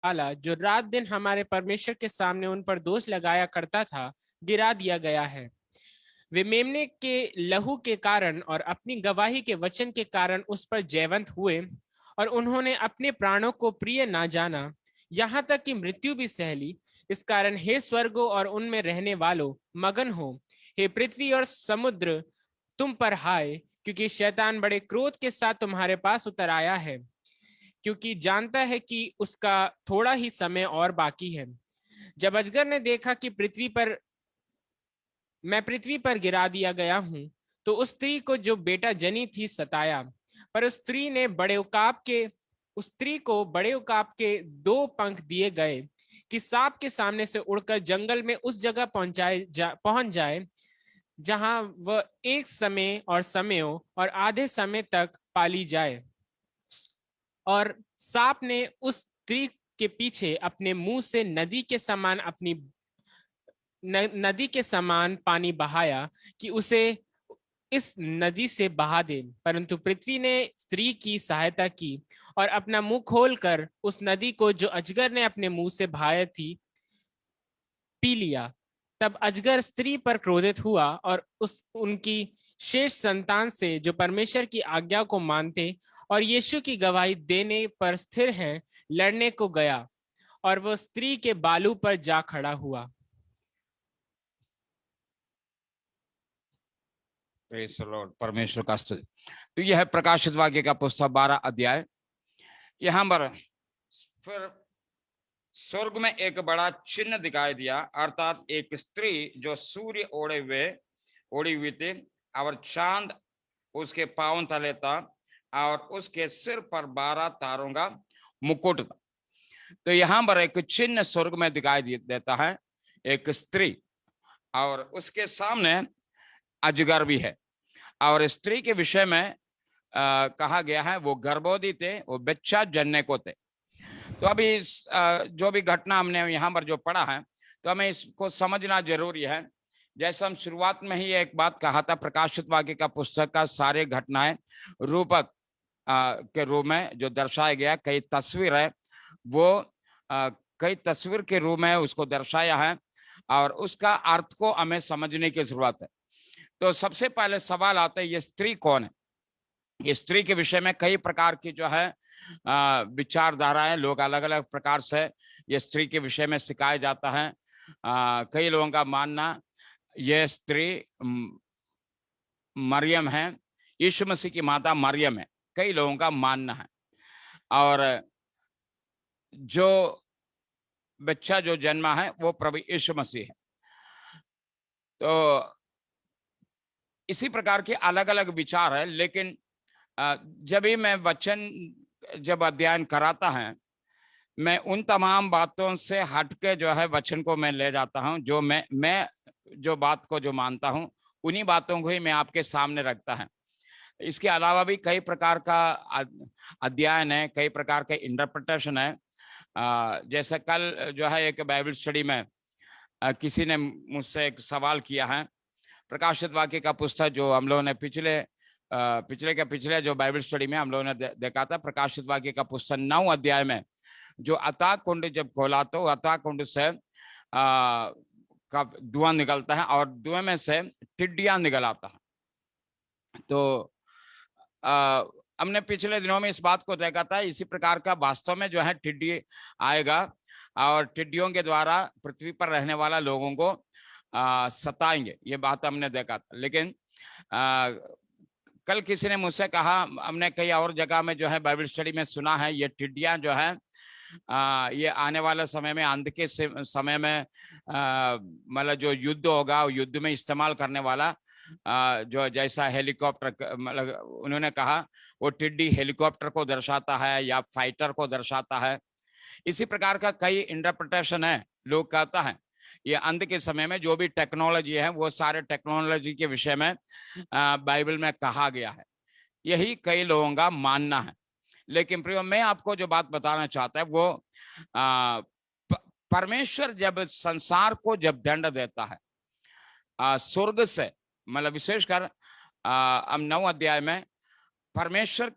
वाला जो रात दिन हमारे परमेश्वर के सामने उन पर दोष लगाया करता था, गिरा दिया गया है। वे मेमने के लहू के कारण और अपनी गवाही के वचन के कारण उस पर जयवंत हुए, और उन्होंने अपने प्राणों को प्रिय ना जाना, यहाँ तक कि मृत्यु भी सह ली। इस कारण हे स्वर्गों और उनमें रहने वालों, मगन हो। हे पृथ्वी और समुद्र, तुम पर हाय, क्योंकि शैतान बड़े क्रोध के साथ तुम्हारे पास उतर आया है, क्योंकि जानता है कि उसका थोड़ा ही समय और बाकी है। जब अजगर ने देखा कि मैं पृथ्वी पर गिरा दिया गया हूं, तो उस स्त्री को जो बेटा जनी थी सताया। पर उस स्त्री को बड़े उकाब के दो पंख दिए गए, कि सांप के सामने से उड़कर जंगल में उस जगह पहुंच जाए जहां वह एक समय और समयों और आधे समय तक पाली जाए। और सांप ने उस स्त्री के पीछे अपने मुंह से नदी के समान पानी बहाया, कि उसे इस नदी से बहा दे। परंतु पृथ्वी ने स्त्री की सहायता की और अपना मुंह खोलकर उस नदी को जो अजगर ने अपने मुंह से बहाया थी, पी लिया। तब अजगर स्त्री पर क्रोधित हुआ और उनकी शेष संतान से, जो परमेश्वर की आज्ञा को मानते और यीशु की गवाही देने पर स्थिर हैं, लड़ने को गया, और वह स्त्री के बालू पर जा खड़ा हुआ। प्रेज द लॉर्ड, परमेश्वर का स्तुति। तो यह है प्रकाशित वाक्य का पुस्तक 12 अध्याय। यहाँ पर फिर स्वर्ग में एक बड़ा चिन्ह दिखाई दिया, अर्थात एक स्त्री जो सूर्य ओढ़ी हुई थी, और चांद उसके पांव तले था, और उसके सिर पर 12 तारों का मुकुट था। तो यहाँ पर एक चिन्ह स्वर्ग में दिखाई देता है, एक स्त्री, और उसके सामने अजगर भी है। और स्त्री के विषय में कहा गया है वो गर्भवती थे, वो बच्चा जनने को थे। तो अभी जो भी घटना हमने यहाँ पर जो पढ़ा है, तो हमें इसको समझना जरूरी है। जैसे हम शुरुआत में ही एक बात कहा था, प्रकाशित वाक्य का पुस्तक का सारे घटनाएं रूपक के रूप में जो दर्शाया गया, कई तस्वीर है, वो कई तस्वीर के रूप में उसको दर्शाया है, और उसका अर्थ को हमें समझने की जरूरत है। तो सबसे पहले सवाल आता है, ये स्त्री कौन है? ये स्त्री के विषय में कई प्रकार की जो है विचारधाराएं, लोग अलग अलग प्रकार से ये स्त्री के विषय में सिखाया जाता है। कई लोगों का मानना ये स्त्री मरियम है, यीशु मसीह की माता मरियम है, कई लोगों का मानना है। और जो बच्चा जो जन्मा है वो प्रभु यीशु मसीह है। तो इसी प्रकार के अलग अलग विचार है। लेकिन जब भी मैं वचन जब अध्ययन कराता है, मैं उन तमाम बातों से हटके जो है वचन को मैं ले जाता हूं, जो मैं जो बात को जो मानता हूं, उन्हीं बातों को ही मैं आपके सामने रखता है। इसके अलावा भी कई प्रकार का अध्ययन है, कई प्रकार के इंटरप्रिटेशन है। जैसे कल जो है एक बाइबल स्टडी में किसी ने मुझसे एक सवाल किया है। प्रकाशित वाक्य का पुस्तक जो हम लोगों ने पिछले जो बाइबल स्टडी में हम लोगों ने देखा था, प्रकाशित वाक्य का पुस्तक 9 अध्याय में जो अथाह कुंड जब खोला, तो अथाह कुंड से का धुआं निकलता है, और धुएं में से टिड्डियां निकल आता है। तो हमने पिछले दिनों में इस बात को देखा था, इसी प्रकार का वास्तव में जो है टिड्डी आएगा, और टिड्डियों के द्वारा पृथ्वी पर रहने वाला लोगों को सताएंगे, ये बात हमने देखा था। लेकिन कल किसी ने मुझसे कहा, हमने कई और जगह में जो है बाइबल स्टडी में सुना है, ये टिड्डियां जो है ये आने वाले समय में, अंत के समय में मतलब जो युद्ध होगा, युद्ध में इस्तेमाल करने वाला जो जैसा हेलीकॉप्टर, मतलब उन्होंने कहा वो टिड्डी हेलीकॉप्टर को दर्शाता है या फाइटर को दर्शाता है। इसी प्रकार का कई इंटरप्रिटेशन है। लोग कहता है ये अंत के समय में जो भी टेक्नोलॉजी है, वो सारे टेक्नोलॉजी के विषय में बाइबल में कहा गया है। यही कई लोगों का मानना है। लेकिन प्रियो, मैं आपको जो बात बताना चाहता है वो परमेश्वर जब संसार को जब दंड देता है स्वर्ग से, मतलब विशेषकर हम 9 अध्याय में परमेश्वर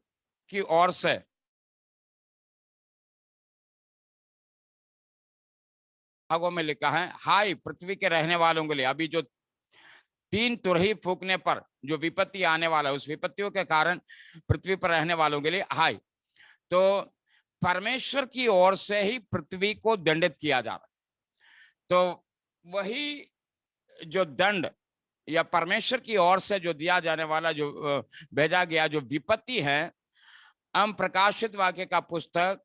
की ओर से भागों में लिखा है, हाय पृथ्वी के रहने वालों के लिए। अभी जो 3 तुरही फूकने पर जो विपत्ति आने वाला है, उस विपत्तियों के कारण पृथ्वी पर रहने वालों के लिए हाय। तो परमेश्वर की ओर से ही पृथ्वी को दंडित किया जा रहा है। तो वही जो दंड या परमेश्वर की ओर से जो दिया जाने वाला, जो भेजा गया जो विपत्ति है, हम प्रकाशित वाक्य का पुस्तक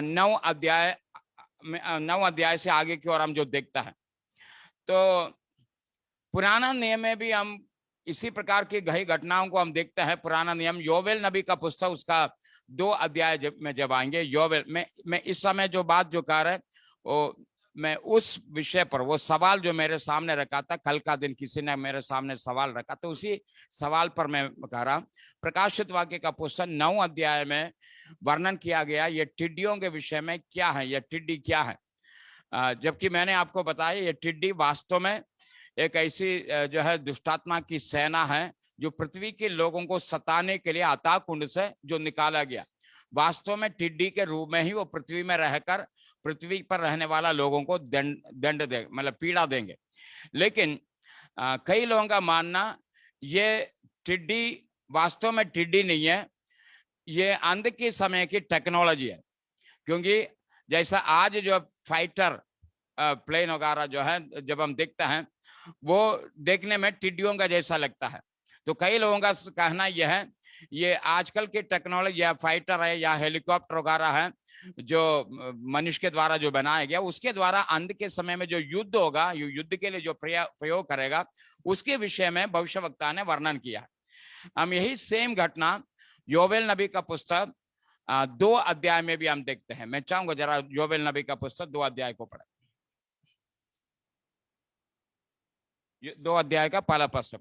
9 अध्याय से आगे की ओर हम जो देखता है, तो पुराना नियम में भी हम इसी प्रकार की गही घटनाओं को हम देखते हैं। पुराना नियम योवेल नबी का पुस्तक, उसका 2 अध्याय में जब आएंगे, योवेल में मैं इस समय जो बात जो कर रहा है, वो मैं उस विषय पर, वो सवाल जो मेरे सामने रखा था कल का दिन, किसी ने मेरे सामने सवाल रखा, तो उसी सवाल पर मैं कह रहा हूं। प्रकाशित वाक्य का पुस्तक 9 अध्याय में वर्णन किया गया ये टिड्डियों के विषय में। क्या है ये टिड्डी, क्या है? जबकि मैंने आपको बताया ये टिड्डी वास्तव में एक ऐसी जो है दुष्टात्मा की सेना है जो पृथ्वी के लोगों को सताने के लिए अथाह कुंड से जो निकाला गया। वास्तव में टिड्डी के रूप में ही वो पृथ्वी में रहकर पृथ्वी पर रहने वाला लोगों को दंड दे, मतलब पीड़ा देंगे। लेकिन कई लोगों का मानना ये टिड्डी वास्तव में टिड्डी नहीं है, ये अंत के समय की टेक्नोलॉजी है। क्योंकि जैसा आज जो फाइटर प्लेन वगैरह जो है जब हम देखते हैं, वो देखने में टिड्डियों का जैसा लगता है। तो कई लोगों का कहना यह है ये आजकल की टेक्नोलॉजी या फाइटर है या हेलीकॉप्टर वगैरह है जो मनुष्य के द्वारा जो बनाया गया, उसके द्वारा अंत के समय में जो युद्ध होगा, युद्ध के लिए जो प्रयोग करेगा, उसके विषय में भविष्यवक्ता ने वर्णन किया। हम यही सेम घटना योवेल नबी का पुस्तक 2 अध्याय में भी हम देखते हैं। मैं चाहूंगा जरा योवेल नबी का पुस्तक 2 अध्याय को पढ़े। 2 अध्याय का पहला पद।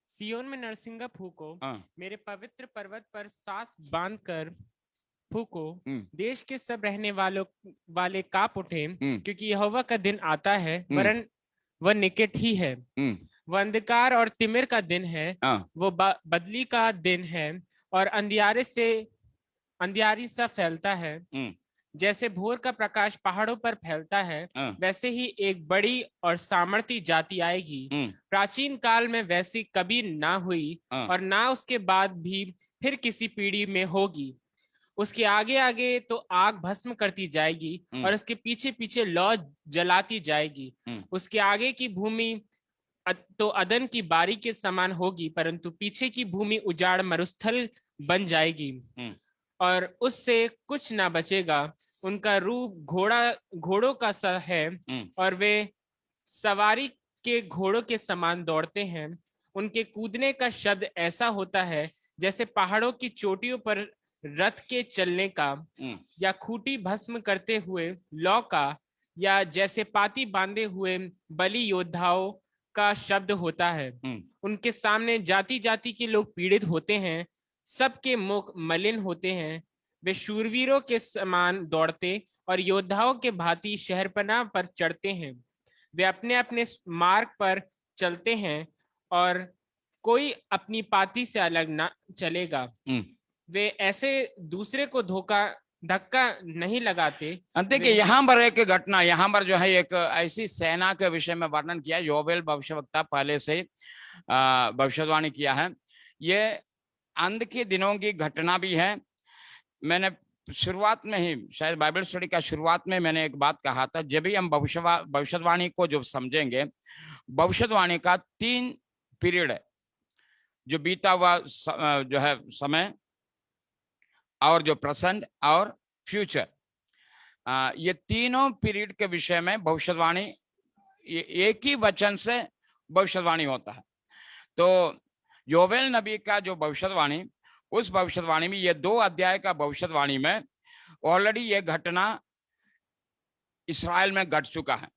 सियोन में नरसिंगा फूको, मेरे पवित्र पर्वत पर सांस बांधकर फूको, देश के सब रहने वाले कांप उठे, क्योंकि यहोवा का दिन आता है, वरन वह निकट ही है। वह अंधकार और तिमिर का दिन है, वो बदली का दिन है, और अंधियारी सा फैलता है। जैसे भोर का प्रकाश पहाड़ों पर फैलता है, वैसे ही एक बड़ी और सामर्थी जाति आएगी। प्राचीन काल में वैसी कभी ना हुई और ना उसके बाद भी फिर किसी पीढ़ी में होगी। उसके आगे आगे तो आग भस्म करती जाएगी और उसके पीछे पीछे लौ जलाती जाएगी। उसके आगे की भूमि तो अदन की बारी के समान होगी, परंतु पीछे की भूमि उजाड़ मरुस्थल बन जाएगी और उससे कुछ ना बचेगा। उनका रूप घोड़ों का सा है और वे सवारी के घोड़ों के समान दौड़ते हैं। उनके कूदने का शब्द ऐसा होता है जैसे पहाड़ों की चोटियों पर रथ के चलने का, या खूंटी भस्म करते हुए लौ का, या जैसे पाती बांधे हुए बलि योद्धाओं का शब्द होता है। उनके सामने जाति जाति के लोग पीड़ित होते हैं, सबके मुख मलिन होते हैं। वे शूरवीरों के समान दौड़ते और योद्धाओं के भांति शहरपनाह पर चढ़ते हैं। वे अपने अपने मार्ग पर चलते हैं और कोई अपनी पाती से अलग ना चलेगा। वे ऐसे दूसरे को धक्का नहीं लगाते। देखिए यहाँ पर एक घटना, यहाँ पर जो है एक ऐसी सेना के विषय में वर्णन किया। योवेल भविष्यवक्ता पहले से भविष्यवाणी किया है। ये अंत के दिनों की घटना भी है। मैंने शुरुआत में ही, शायद बाइबल स्टडी का शुरुआत में मैंने एक बात कहा था, जब भी हम भविष्यवाणी को जो समझेंगे, भविष्यवाणी का 3 पीरियड है, जो बीता हुआ जो है समय, और जो प्रेजेंट और फ्यूचर। ये तीनों पीरियड के विषय में भविष्यवाणी एक ही वचन से भविष्यवाणी होता है। तो योवेल नबी का जो भविष्यवाणी, उस भविष्यवाणी में, ये 2 अध्याय का भविष्यवाणी में ऑलरेडी ये घटना इस्राएल में घट चुका है।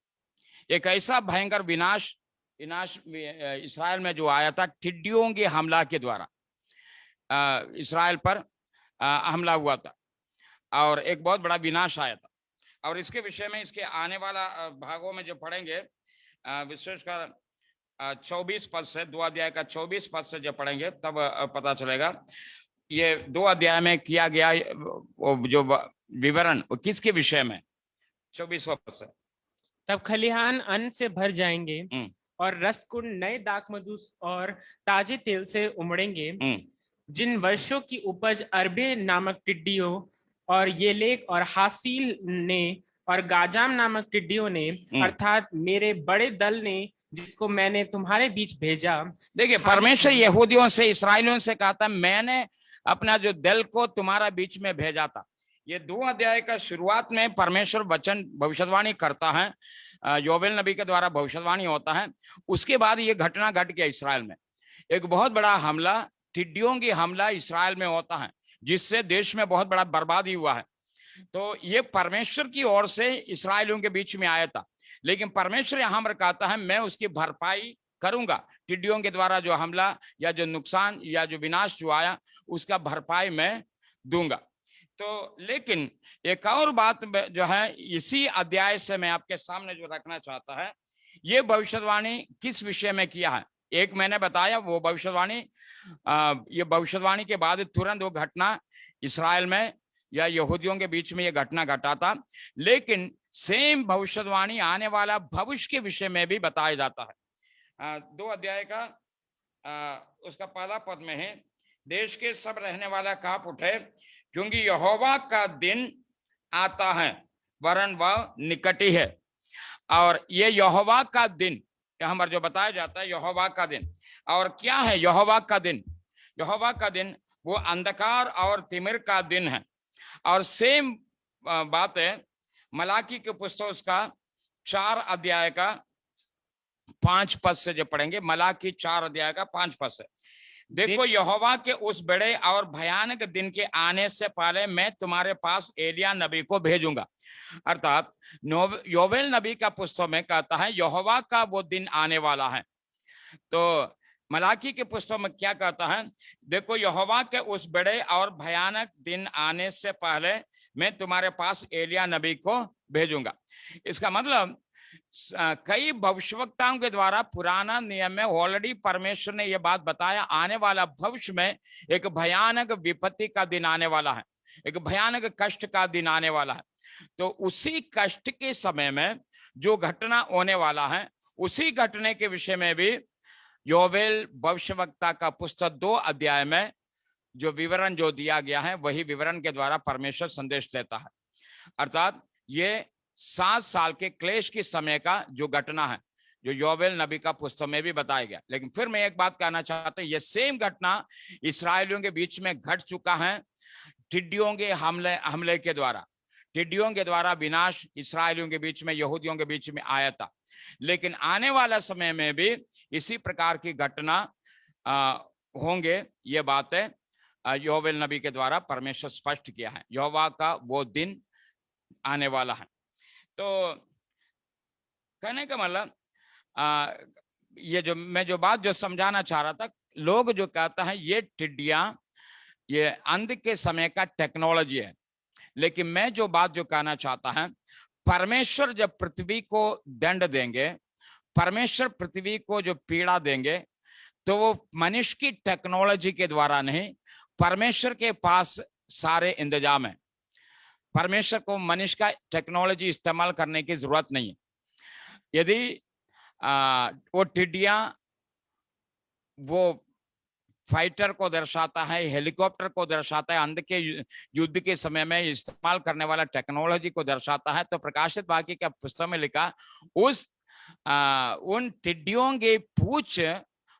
एक ऐसा भयंकर विनाश इस्राएल में जो आया था, टिड्डियों के हमला के द्वारा इस्राएल पर हमला हुआ था और एक बहुत बड़ा विनाश आया था। और इसके विषय में, इसके आने वाला भागों में जो पढ़ेंगे, विशेषकर 24 पद से, 2 अध्याय का 24 पद से जब पढ़ेंगे तब पता चलेगा ये 2 अध्याय में किया गया जो विवरण किसके विषय में। 24वां पद से तब खलिहान अन्न से भर जाएंगे हम्म, और रसकुंड नए दाख मधु और ताजे तेल से उमड़ेंगे। जिन वर्षों की उपज अरबे नामक टिड्डियों और येलेक और हासील ने और गाजाम नामक टिड्डियों ने, अर्थात मेरे बड़े दल ने जिसको मैंने तुम्हारे बीच भेजा। देखिए, परमेश्वर यहूदियों से, इस्राएलियों से कहा था, मैंने अपना जो दल को तुम्हारा बीच में भेजा था। ये 2 अध्याय का शुरुआत में परमेश्वर वचन भविष्यवाणी करता है, योवेल नबी के द्वारा भविष्यवाणी होता है। उसके बाद ये घटना घट गया इसराइल में। एक बहुत बड़ा हमला, टिड्डियों की हमला इसराइल में होता है, जिससे देश में बहुत बड़ा बर्बादी हुआ है। तो ये परमेश्वर की ओर से इसराइलियों के बीच में आया था, लेकिन परमेश्वर यहां पर कहता है मैं उसकी भरपाई करूंगा। टिड्डियों के द्वारा जो हमला या जो नुकसान या जो विनाश जो आया, उसका भरपाई मैं दूंगा। तो लेकिन एक और बात जो है इसी अध्याय से मैं आपके सामने जो रखना चाहता है, ये भविष्यवाणी किस विषय में किया है। एक मैंने बताया वो भविष्यवाणी, ये भविष्यवाणी के बाद तुरंत वो घटना इसराइल में या यहूदियों के बीच में ये घटना घटा था, लेकिन सेम भविष्यवाणी आने वाला भविष्य के विषय में भी बताया जाता है। 2 अध्याय का उसका पहला पद में है, देश के सब रहने वाला कांप उठे, क्योंकि यहोवा का दिन आता है, वरन वह निकट ही है। और ये यहोवा का दिन यहाँ पर जो बताया जाता है, यहोवा का दिन। और क्या है यहोवा का दिन? यहोवा का दिन वो अंधकार और तिमिर का दिन है। और सेम बात है मलाकी के पुस्तक उसका 4 अध्याय का 5 पद से जो पढ़ेंगे, मलाकी 4 अध्याय का 5 पद से, देखो यहोवा के उस बड़े और भयानक दिन के आने से पहले मैं तुम्हारे पास एलिया नबी को भेजूंगा। अर्थात योवेल नबी का पुस्तक में कहता है यहोवा का वो दिन आने वाला है। तो मलाकी के पुस्तक में क्या कहता है, देखो यहोवा के उस बड़े और भयानक दिन आने से पहले मैं तुम्हारे पास एलिया नबी को भेजूंगा। इसका मतलब कई भविष्यवक्ताओं के द्वारा पुराना नियम में ऑलरेडी परमेश्वर ने यह बात बताया, आने वाला भविष्य में एक भयानक विपत्ति का दिन आने वाला है, एक भयानक कष्ट का दिन आने वाला है। तो उसी कष्ट के समय में जो घटना होने वाला है, उसी घटने के विषय में भी योवेल भविष्यवक्ता का पुस्तक 2 अध्याय में जो विवरण जो दिया गया है, वही विवरण के द्वारा परमेश्वर संदेश देता है। अर्थात ये 7 साल के क्लेश के समय का जो घटना है, जो योवेल नबी का पुस्तक में भी बताया गया। लेकिन फिर मैं एक बात कहना चाहता हूं, ये सेम घटना इसराइलियों के बीच में घट चुका है टिड्डियों के हमले के द्वारा। टिड्डियों के द्वारा विनाश इसराइलियों के बीच में, यहूदियों के बीच में आया था। लेकिन आने वाला समय में भी इसी प्रकार की घटना होंगे, ये बातें योवेल नबी के द्वारा परमेश्वर स्पष्ट किया है। यहोवा का वो दिन आने वाला है। तो कहने का मतलब ये जो मैं जो बात जो समझाना चाह रहा था, लोग जो कहता है ये टिड्डियां ये अंत के समय का टेक्नोलॉजी है। लेकिन मैं जो बात जो कहना चाहता है, परमेश्वर जब पृथ्वी को दंड देंगे, परमेश्वर पृथ्वी को जो पीड़ा देंगे, तो वो मनुष्य की टेक्नोलॉजी के द्वारा नहीं, परमेश्वर के पास सारे इंतजाम है। परमेश्वर को मनुष्य का टेक्नोलॉजी इस्तेमाल करने की जरूरत नहीं है। यदि वो टिड्डियां वो फाइटर को दर्शाता है, हेलीकॉप्टर को दर्शाता है, अंध के युद्ध के समय में इस्तेमाल करने वाला टेक्नोलॉजी को दर्शाता है, तो प्रकाशित वाक्य का पुस्तक में लिखा उन टिड्डियों के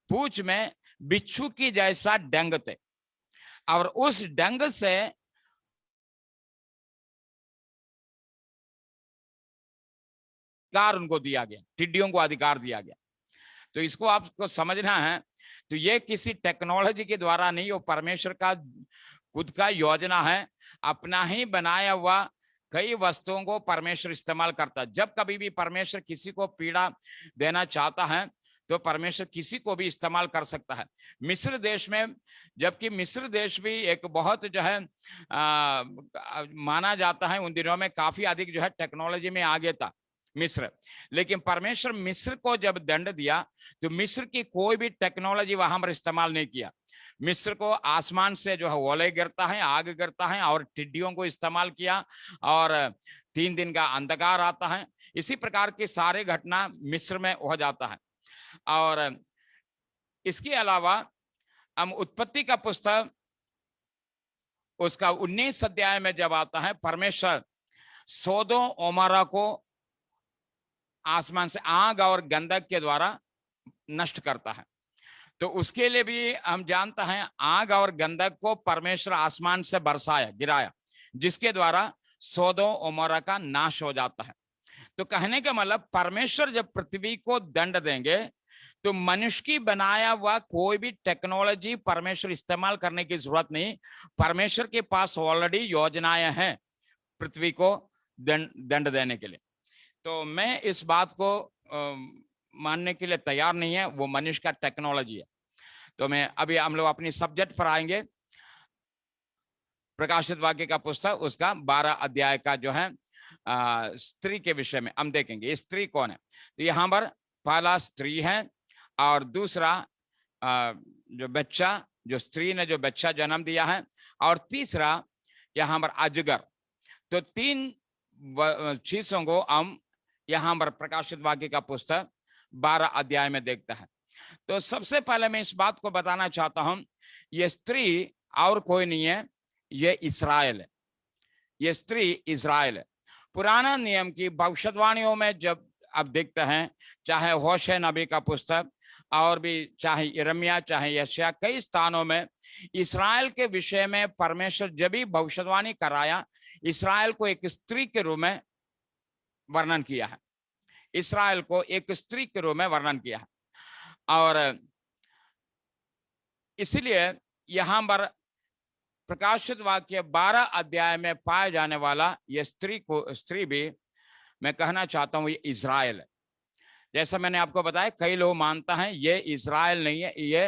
पूंछ में बिच्छू की जैसा डंग थे, और उस डंग से अधिकार उनको दिया गया, टिड्डियों को अधिकार दिया गया। तो इसको आपको समझना है। तो ये किसी टेक्नोलॉजी के द्वारा नहीं, वो परमेश्वर का खुद का योजना है। अपना ही बनाया हुआ कई वस्तुओं को परमेश्वर इस्तेमाल करता है। जब कभी भी परमेश्वर किसी को पीड़ा देना चाहता है, तो परमेश्वर किसी को भी इस्तेमाल कर सकता है। मिस्र देश में, जबकि मिस्र देश भी एक बहुत जो है माना जाता है, उन दिनों में काफी अधिक जो है टेक्नोलॉजी में आगे था मिस्र। लेकिन परमेश्वर मिस्र को जब दंड दिया, तो मिस्र की कोई भी टेक्नोलॉजी वहां पर इस्तेमाल नहीं किया। मिस्र को आसमान से जो है ओले गिरता है, आग गिरता है, और टिड्डियों को इस्तेमाल किया, और 3 दिन का अंधकार आता है। इसी प्रकार की सारे घटना मिस्र में हो जाता है। और इसके अलावा हम उत्पत्ति का पुस्तक उसका 19 अध्याय में जब आता है, परमेश्वर सोदोम ओमोरा को आसमान से आग और गंधक के द्वारा नष्ट करता है। तो उसके लिए भी हम जानते हैं आग और गंधक को परमेश्वर आसमान से बरसाया, गिराया, जिसके द्वारा सोदोम ओमोरा का नाश हो जाता है। तो कहने का मतलब परमेश्वर जब पृथ्वी को दंड देंगे तो मनुष्य की बनाया हुआ कोई भी टेक्नोलॉजी परमेश्वर इस्तेमाल करने की जरूरत नहीं। परमेश्वर के पास ऑलरेडी योजनाएं हैं पृथ्वी को दंड देने के लिए। तो मैं इस बात को मानने के लिए तैयार नहीं है, वो मनुष्य का टेक्नोलॉजी है। तो मैं अभी हम लोग अपनी सब्जेक्ट पर आएंगे। प्रकाशित वाक्य का पुस्तक उसका 12 अध्याय का जो है स्त्री के विषय में हम देखेंगे। स्त्री कौन है? तो यहाँ पर पहला स्त्री है और दूसरा जो बच्चा, जो स्त्री ने जो बच्चा जन्म दिया है, और तीसरा यहाँ पर अजगर। तो 3 चीजों को हम यहाँ पर प्रकाशित वाक्य का पुस्तक 12 अध्याय में देखता है। तो सबसे पहले मैं इस बात को बताना चाहता हूं, ये स्त्री और कोई नहीं है, ये इस्राएल है। ये स्त्री इस्राएल है। पुराना नियम की भविष्यवाणियों में जब आप देखते हैं, चाहे होशे नबी का पुस्तक और भी चाहे यिर्मयाह चाहे यशायाह, कई स्थानों में इस्राएल के विषय में परमेश्वर जब भी भविष्यवाणी कराया, इस्राएल को एक स्त्री के रूप में वर्णन किया है। इस्राएल को एक स्त्री के रूप में वर्णन किया है। और इसलिए यहां पर प्रकाशित वाक्य 12 अध्याय में पाए जाने वाला ये स्त्री भी मैं कहना चाहता हूं ये इस्राएल है। जैसा मैंने आपको बताया, कई लोग मानता हैं ये इस्राएल नहीं है, ये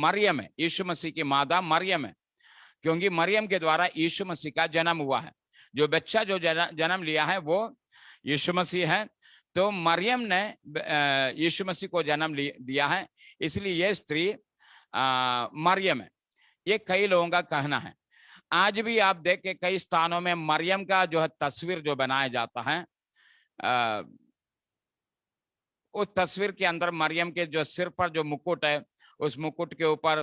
मरियम है, यीशु मसीह की माता मरियम है, क्योंकि मरियम के द्वारा यीशु मसीह का जन्म हुआ है। जो बच्चा जो जन्म लिया है वो यीशु मसीह है। तो मरियम ने यीशु मसीह को जन्म दिया है, इसलिए ये स्त्री मरियम है। ये कई लोगों का कहना है। आज भी आप देख के कई स्थानों में मरियम का जो है तस्वीर जो बनाया जाता है, उस तस्वीर के अंदर मरियम के जो सिर पर जो मुकुट है, उस मुकुट के ऊपर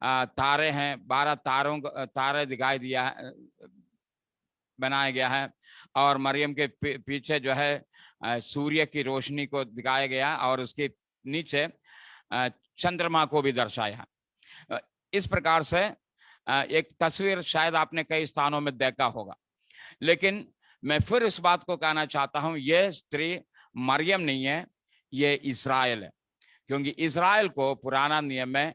तारे हैं, 12 तारे दिखाई दिया है, बनाया गया है। और मरियम के पीछे जो है सूर्य की रोशनी को दिखाया गया और उसके नीचे चंद्रमा को भी दर्शाया है। इस प्रकार से एक तस्वीर शायद आपने कई स्थानों में देखा होगा। लेकिन मैं फिर इस बात को कहना चाहता हूं, यह स्त्री मरियम नहीं है, ये इस्राएल है। क्योंकि इस्राएल को पुराना नियम में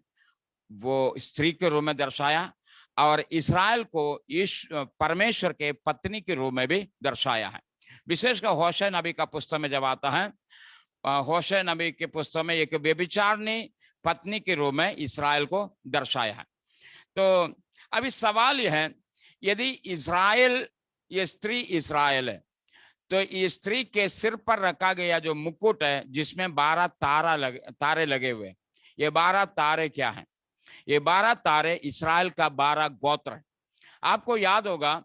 वो स्त्री के रूप में दर्शाया और इस्राएल को परमेश्वर के पत्नी के रूप में भी दर्शाया है। विशेषकर होशे नबी का पुस्तक में जब आता है, होशे नबी के पुस्तक में एक व्यभिचारिणी पत्नी के रूप में इस्राएल को दर्शाया है। तो अभी सवाल यह है, यदि इस्राएल, ये स्त्री इस्राएल है, तो ये स्त्री के सिर पर रखा गया जो मुकुट है जिसमें 12 तारे लगे हुए, ये 12 तारे क्या हैं? ये 12 तारे इस्राएल का 12 गोत्र है। आपको याद होगा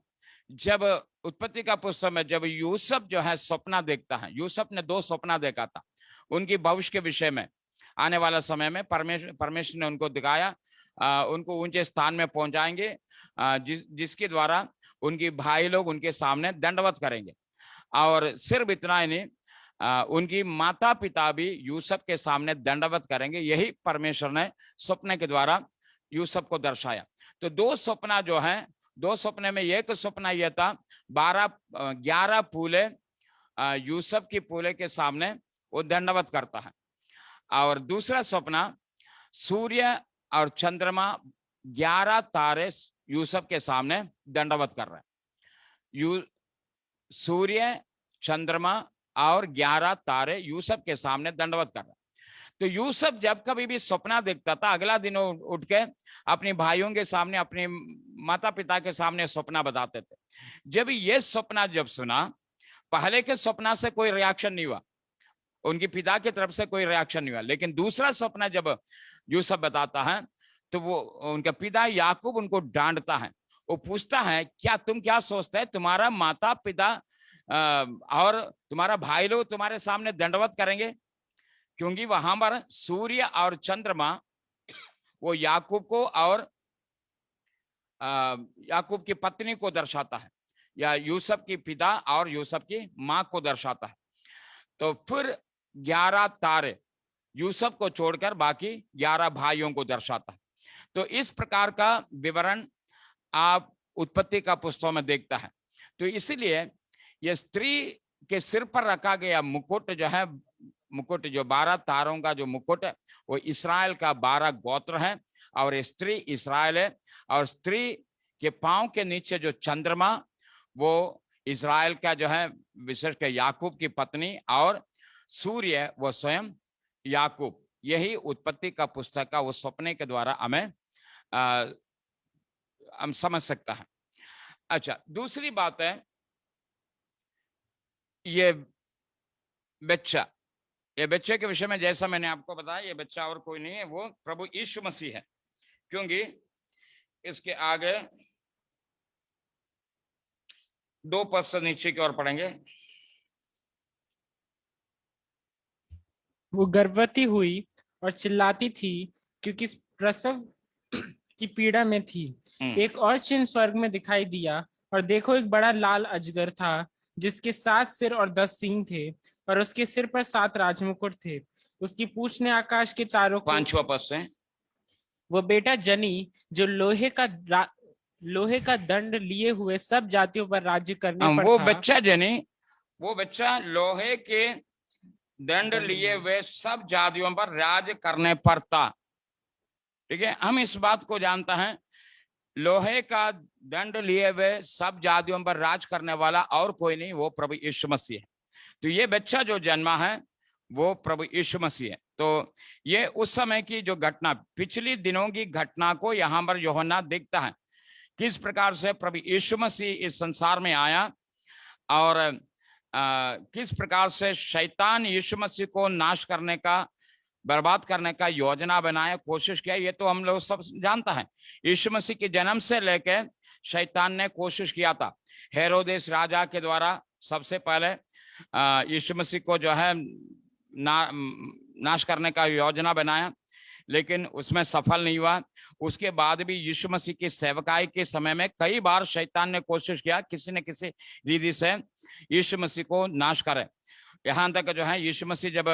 जब उत्पत्ति का पुस्तक में जब यूसुफ जो है सपना देखता है, यूसुफ ने 2 सपना देखा था उनकी भविष्य के विषय में। आने वाला समय में परमेश्वर ने उनको दिखाया, उनको ऊंचे स्थान में पहुंचाएंगे, जिसके द्वारा उनकी भाई लोग उनके सामने दंडवत करेंगे। और सिर्फ इतना ही नहीं, उनकी माता पिता भी यूसुफ के सामने दंडवत करेंगे। यही परमेश्वर ने सपने के द्वारा यूसुफ को दर्शाया। तो 2 सपना जो है, 2 सपने में एक सपना यह था, 11 फूले यूसुफ की फूले के सामने वो दंडवत करता है। और दूसरा सपना, सूर्य और चंद्रमा 11 तारे यूसुफ के सामने दंडवत कर रहे हैं। सूर्य, चंद्रमा और 11 तारे यूसुफ के सामने दंडवत कर रहे हैं। तो यूसुफ जब कभी भी सपना देखता था, अगला दिन उठ के अपने भाइयों के सामने, अपने माता पिता के सामने सपना बताते थे। जब ये सपना जब सुना, पहले के सपना से कोई रिएक्शन नहीं हुआ, उनके पिता की तरफ से कोई रिएक्शन नहीं हुआ। लेकिन दूसरा सपना जब यूसुफ बताता है तो वो उनका पिता याकूब उनको डांटता है, वो पूछता है क्या तुम क्या सोचते है तुम्हारा माता पिता और तुम्हारा भाई लोग तुम्हारे सामने दंडवत करेंगे, क्योंकि वहां पर सूर्य और चंद्रमा वो याकूब को और याकूब की पत्नी को दर्शाता है, या यूसुफ की पिता और यूसुफ की मां को दर्शाता है। तो फिर 11 तारे यूसुफ को छोड़कर बाकी 11 भाइयों को दर्शाता है। तो इस प्रकार का विवरण आप उत्पत्ति का पुस्तक में देखता है। तो इसीलिए यह स्त्री के सिर पर रखा गया मुकुट जो है, मुकुट जो 12 तारों का जो मुकुट है वो इस्राएल का 12 गोत्र है, और स्त्री इस्राएल है। और स्त्री के पांव के नीचे जो चंद्रमा वो इस्राएल का जो है विशेषकर याकूब की पत्नी, और सूर्य वो स्वयं याकूब। यही उत्पत्ति का पुस्तक का वो सपने के द्वारा हमें हम समझ सकता है। अच्छा, दूसरी बात है ये बच्चा, ये बच्चे के विषय में जैसा मैंने आपको बताया, ये बच्चा और कोई नहीं है, वो प्रभु यीशु मसीह है। क्योंकि इसके आगे 2 पद से नीचे की ओर पढ़ेंगे। वो गर्भवती हुई और चिल्लाती थी क्योंकि प्रसव की पीड़ा में थी। एक और चिन्ह स्वर्ग में दिखाई दिया, और देखो एक बड़ा लाल अजगर था जिसके 7 सिर और 10 सींग थे, और उसके सिर पर 7 राजमुकुट थे। उसकी पूंछ ने आकाश के तारों को, 5वां पद से, वो बेटा जनी जो लोहे का दंड लिए हुए सब जातियों पर राज्य करने पर वो था। बच्चा जनी, वो बच्चा लोहे के दंड लिए हुए सब जातियों पर राज करने पर था। ठीक है, हम इस बात को जानता है, लोहे का दंड लिए हुए सब जातियों पर राज करने वाला और कोई नहीं, वो प्रभु यीशु मसीह है। तो ये बच्चा जो जन्मा है वो प्रभु यीशु मसीह है। तो ये उस समय की जो घटना, पिछली दिनों की घटना को यहाँ पर यूहन्ना देखता है, किस प्रकार से प्रभु यीशु मसीह इस संसार में आया, और किस प्रकार से शैतान यीशु मसीह को नाश करने का, बर्बाद करने का योजना बनाया, कोशिश किया। ये तो हम लोग सब जानता है। यीशु मसीह के जन्म से लेकर शैतान ने कोशिश किया था, हेरोदेस राजा के द्वारा सबसे पहले यीशु मसीह को जो है नाश करने का योजना बनाया, लेकिन उसमें सफल नहीं हुआ। उसके बाद भी यीशु मसीह की सेवकाई के समय में कई बार शैतान ने कोशिश किया किसी न किसी रीति से यीशु मसीह को नाश करे। यहाँ तक जो है यीशु मसीह जब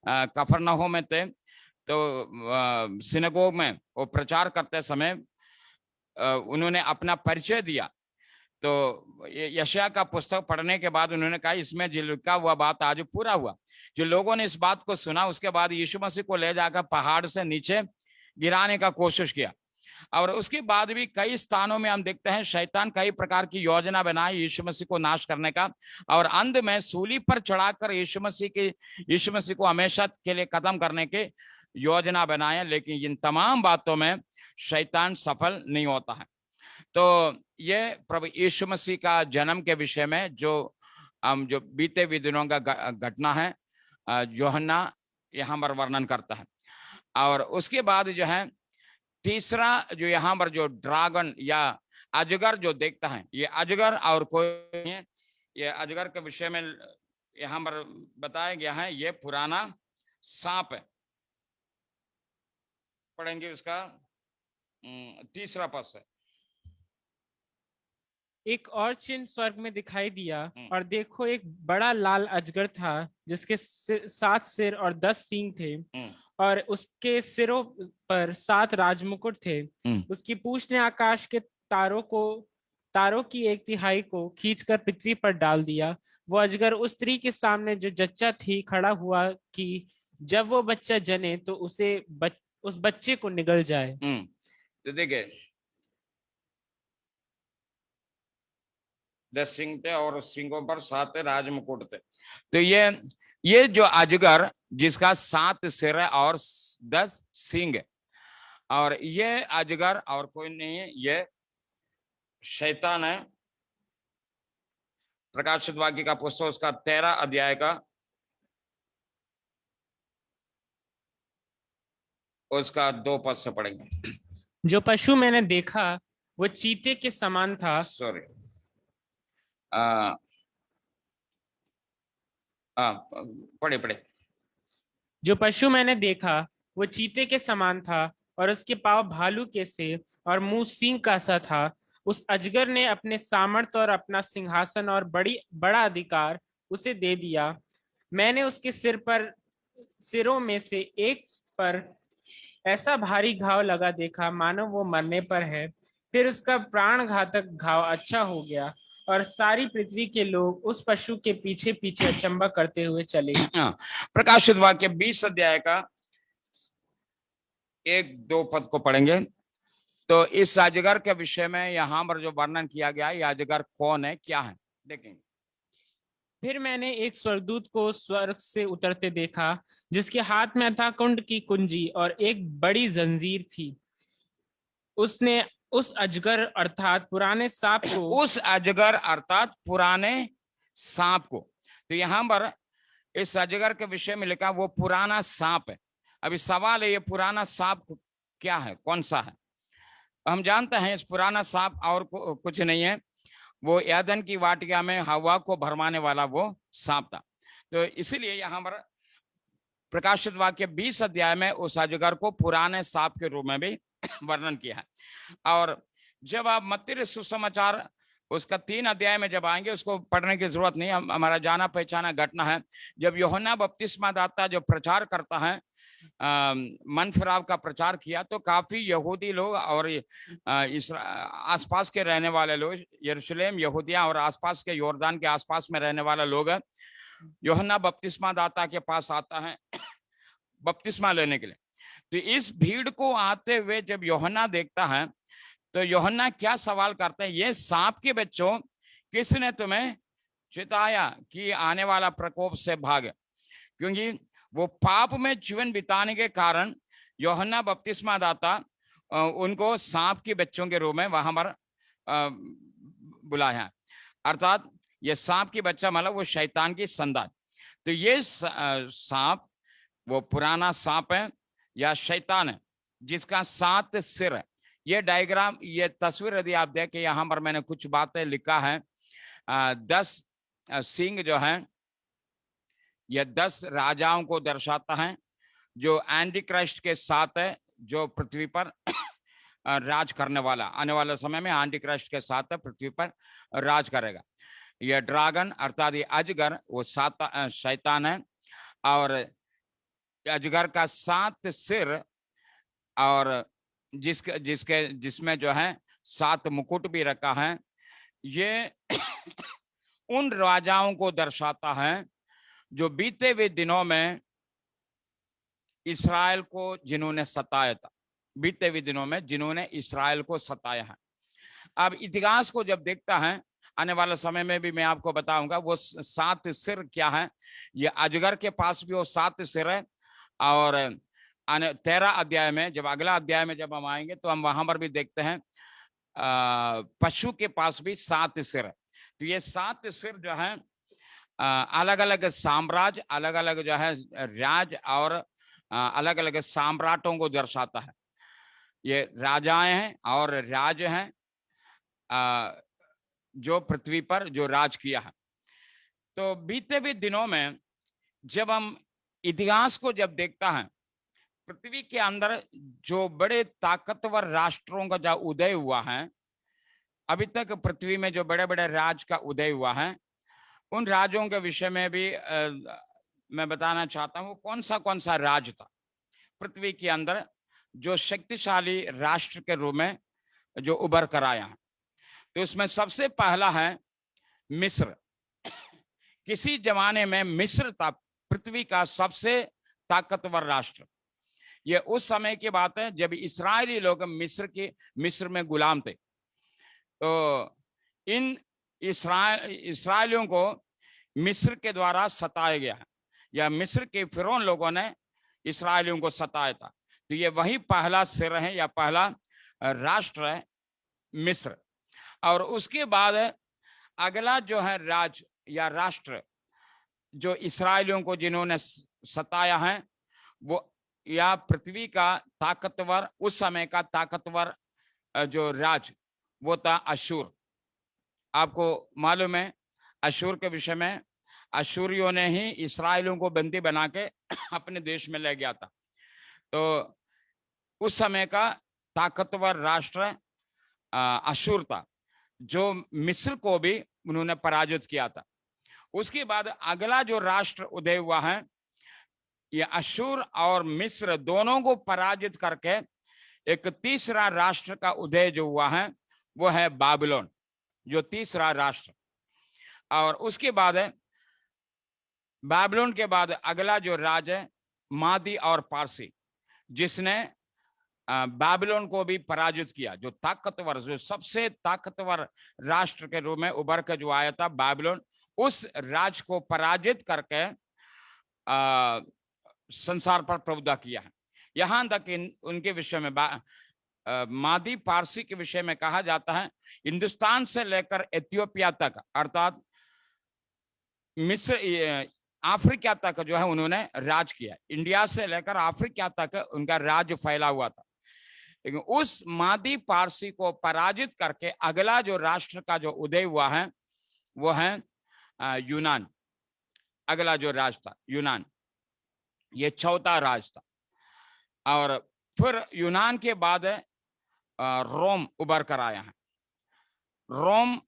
कफरनहूम में थे, तो सिनगोग में वो प्रचार करते समय उन्होंने अपना परिचय दिया। तो यशायाह का पुस्तक पढ़ने के बाद उन्होंने कहा इसमें जो लिखा हुआ बात आज पूरा हुआ। जो लोगों ने इस बात को सुना, उसके बाद यीशु मसीह को ले जाकर पहाड़ से नीचे गिराने का कोशिश किया। और उसके बाद भी कई स्थानों में हम देखते हैं शैतान कई प्रकार की योजना बनाई यीशु मसीह को नाश करने का, और अंत में सूली पर चढ़ाकर यीशु मसीह को हमेशा के लिए खत्म करने के योजना बनाए। लेकिन इन तमाम बातों में शैतान सफल नहीं होता है। तो ये प्रभु यीशु मसीह का जन्म के विषय में जो बीते हुए दिनों का घटना है, यूहन्ना यहाँ पर वर्णन करता है। और उसके बाद जो है तीसरा जो यहाँ पर जो ड्रैगन या अजगर जो देखता है, ये अजगर और कोई नहीं है। ये अजगर के विषय में यहाँ पर बताया गया है, ये पुराना सांप है। पढ़ेंगे उसका 3रा पद से। एक और चिन्ह स्वर्ग में दिखाई दिया, और देखो एक बड़ा लाल अजगर था जिसके 7 सिर और 10 सींग थे, और उसके सिरों पर 7 राजमुकुट थे। उसकी पूंछ ने आकाश के तारों की 1/3 को खींचकर पृथ्वी पर डाल दिया। वो अजगर उस स्त्री के सामने जो जच्चा थी खड़ा हुआ कि जब वो बच्चा जने तो उस बच्चे को निगल जाए। तो देखिए 10 सिंह थे और सिंगों पर 7 राजमुकुट थे। तो ये जो अजगर जिसका 7 सिर और 10 सिंग, और ये अजगर और कोई नहीं है, ये शैतान है। प्रकाशित वाक्य का पुस्तक उसका 13 अध्याय का उसका 2 पद से पढ़ेंगे। जो पशु मैंने देखा वो चीते के समान था। सॉरी, पढ़े पढ़े। जो पशु मैंने देखा वो चीते के समान था और उसके पाँव भालू के से और मुंह सींग का सा था। उस अजगर ने अपने सामर्थ्य और अपना सिंहासन और बड़ा अधिकार उसे दे दिया। मैंने उसके सिरों में से एक पर ऐसा भारी घाव लगा देखा मानो वो मरने पर है। फिर उसका प्राण घातक घाव अच्छा हो गया और सारी पृथ्वी के लोग उस पशु के पीछे पीछे अचंभा करते हुए चले। प्रकाशित वाक्य 20 अध्याय का 1-2 पद को पढ़ेंगे। तो इस अजगर के विषय में यहाँ पर जो वर्णन किया गया है, यह अजगर कौन है, क्या है, देखेंगे। फिर मैंने एक स्वर्गदूत को स्वर्ग से उतरते देखा जिसके हाथ में था कुंड की कुंजी और एक बड़ी जंजीर थी। उसने उस अजगर अर्थात पुराने सांप को उस अजगर अर्थात पुराने सांप को, तो यहाँ पर इस अजगर के विषय में लिखा वो पुराना सांप है। अभी सवाल है ये पुराना सांप क्या है, कौन सा है। हम जानते हैं इस पुराना सांप और कुछ नहीं है, वो एदन की वाटिका में हवा को भरमाने वाला वो सांप था। तो इसीलिए यहाँ पर प्रकाशित वाक्य 20 अध्याय में उस अजगर को पुराने सांप के रूप में भी वर्णन किया है। और जब आप मत्ती सुसमाचार उसका 3 अध्याय में जब आएंगे, उसको पढ़ने की जरूरत नहीं, हमारा जाना पहचाना घटना है। जब यूहन्ना बपतिस्मा दाता जो प्रचार करता है, मन फिराव का प्रचार किया, तो काफी यहूदी लोग और इस आसपास के रहने वाले लोग, यरूशलेम यहूदिया और आसपास के योर्दान के आसपास में रहने वाले लोग यूहन्ना बपतिस्मा दाता के पास आता है बपतिस्मा लेने के लिए। तो इस भीड़ को आते हुए जब यूहन्ना देखता है, तो यूहन्ना क्या सवाल करते हैं, ये सांप के बच्चों किसने तुम्हें चिताया कि आने वाला प्रकोप से भाग। क्योंकि वो पाप में जीवन बिताने के कारण यूहन्ना बपतिस्मा दाता उनको सांप के बच्चों के रूप में वहां पर बुलाया। अर्थात ये सांप की बच्चा मतलब वो शैतान की संतान। तो ये सांप वो पुराना सांप है या शैतान है जिसका 7 सिर है। ये डायग्राम, ये तस्वीर यदि आप देखें, यहाँ पर मैंने कुछ बातें लिखा है। 10 सिंह जो है ये 10 राजाओं को दर्शाता है जो एंटी क्राइस्ट के साथ है, जो पृथ्वी पर राज करने वाला, आने वाले समय में एंटी क्राइस्ट के साथ पृथ्वी पर राज करेगा। यह ड्रैगन अर्थात ये अजगर वो शैतान है और अजगर का 7 सिर और जिसमें जो है 7 मुकुट भी रखा है। ये उन राजाओं को दर्शाता है जो बीते हुए दिनों में इस्राएल को जिन्होंने सताया था, बीते हुए दिनों में जिन्होंने इस्राएल को सताया है। अब इतिहास को जब देखता है, आने वाले समय में भी मैं आपको बताऊंगा वो 7 सिर क्या है। ये अजगर के पास भी वो 7 सिर है और 13 अध्याय में, जब अगला अध्याय में जब हम आएंगे तो हम वहां पर भी देखते हैं पशु के पास भी 7 सिर है। तो ये 7 सिर जो है अलग अलग साम्राज्य, अलग अलग जो है राज और अलग अलग सम्राटों को दर्शाता है। ये राजाएं हैं और राज हैं जो पृथ्वी पर जो राज किया है। तो बीते हुए दिनों में जब हम इतिहास को जब देखता है, पृथ्वी के अंदर जो बड़े ताकतवर राष्ट्रों का जो उदय हुआ है, अभी तक पृथ्वी में जो बड़े बड़े राज का उदय हुआ है, उन राज्यों के विषय में भी मैं बताना चाहता हूँ कौन सा राज था पृथ्वी के अंदर जो शक्तिशाली राष्ट्र के रूप में जो उभर कर आया है। तो उसमें सबसे पहला है मिस्र। किसी जमाने में मिस्र था पृथ्वी का सबसे ताकतवर राष्ट्र। ये उस समय की बात है जब इस्राएली लोग मिस्र में गुलाम थे। तो इन इस्राएलियों को मिस्र के द्वारा सताया गया है, या मिस्र के फिरौन लोगों ने इस्राएलियों को सताया था। तो ये वही पहला सिर है या पहला राष्ट्र है मिस्र। और उसके बाद अगला जो है राज या राष्ट्र जो इस्राएलियों को जिन्होंने सताया है, वो या पृथ्वी का ताकतवर, उस समय का ताकतवर जो राज, वो था अशूर। आपको मालूम है अशूर के विषय में, अशूरियों ने ही इस्राएलियों को बंदी बना के अपने देश में ले गया था। तो उस समय का ताकतवर राष्ट्र अशूर था, जो मिस्र को भी उन्होंने पराजित किया था। उसके बाद अगला जो राष्ट्र उदय हुआ है, ये अशूर और मिस्र दोनों को पराजित करके एक तीसरा राष्ट्र का उदय जो हुआ है वो है बाबिलोन, जो तीसरा राष्ट्र। और उसके बाद बाबिलोन के बाद अगला जो राज है मादी और पारसी, जिसने बाबिलोन को भी पराजित किया। जो ताकतवर, जो सबसे ताकतवर राष्ट्र के रूप में उभर कर जो आया था बाबिलोन, उस राज को पराजित करके संसार पर प्रभुता किया है। यहां तक उनके विषय में मादी पारसी के विषय में कहा जाता है हिंदुस्तान से लेकर इथियोपिया तक, अर्थात मिस्र अफ्रीका तक जो है उन्होंने राज किया। इंडिया से लेकर अफ्रीका तक उनका राज फैला हुआ था। लेकिन उस मादी पारसी को पराजित करके अगला जो राष्ट्र का जो उदय हुआ है वो है यूनान। अगला जो राज था यूनान, ये चौथा राज था। और फिर यूनान के बाद रोम उभर कर आया है। रोम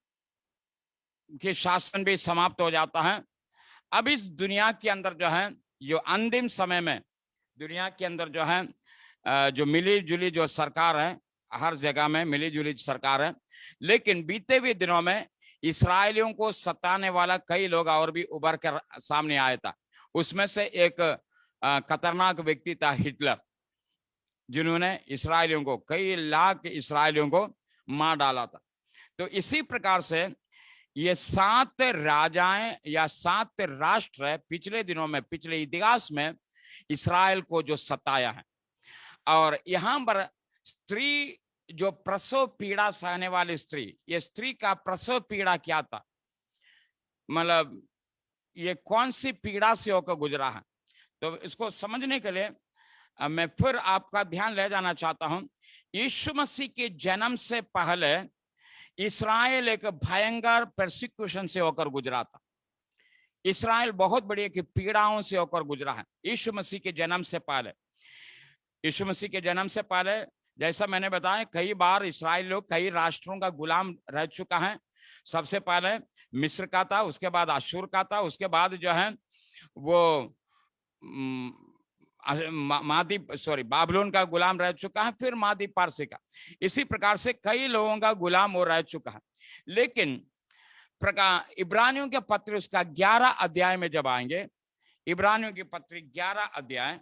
के शासन भी समाप्त हो जाता है। अब इस दुनिया के अंदर जो है, जो अंतिम समय में दुनिया के अंदर जो है जो मिली जुली जो सरकार है, हर जगह में मिली जुली सरकार है। लेकिन बीते हुए दिनों में इस्राएलियों को सताने वाला कई लोग और भी उभर कर सामने आया था। उसमें से एक खतरनाक व्यक्ति था हिटलर, जिन्होंने इस्राएलियों को, कई लाख इस्राएलियों को मार डाला था। तो इसी प्रकार से ये 7 राजाएं या 7 राष्ट्र है पिछले दिनों में, पिछले इतिहास में इस्राएल को जो सताया है। और यहां पर स्त्री जो प्रसव पीड़ा सहने वाली स्त्री, ये स्त्री का प्रसव पीड़ा क्या था, मतलब ये कौन सी पीड़ा से होकर गुजरा है, तो इसको समझने के लिए मैं फिर आपका ध्यान ले जाना चाहता हूं। यीशु मसीह के जन्म से पहले इस्राएल एक भयंकर परसिक्यूशन से होकर गुजरा था। इस्राएल बहुत बड़ी की पीड़ाओं से होकर गुजरा है यीशु मसीह के जन्म से पहले। यीशु मसीह के जन्म से पहले, जैसा मैंने बताया, कई बार इस्राएल लोग कई राष्ट्रों का गुलाम रह चुका है। सबसे पहले मिस्र का था, उसके बाद अशूर का था, उसके बाद जो है वो बाबिलोन का गुलाम रह चुका है, फिर मादी पारसी का। इसी प्रकार से कई लोगों का गुलाम हो रह चुका है। लेकिन इब्रानियों के पत्र उसका 11 अध्याय में जब आएंगे, इब्रानियों की पत्री 11 अध्याय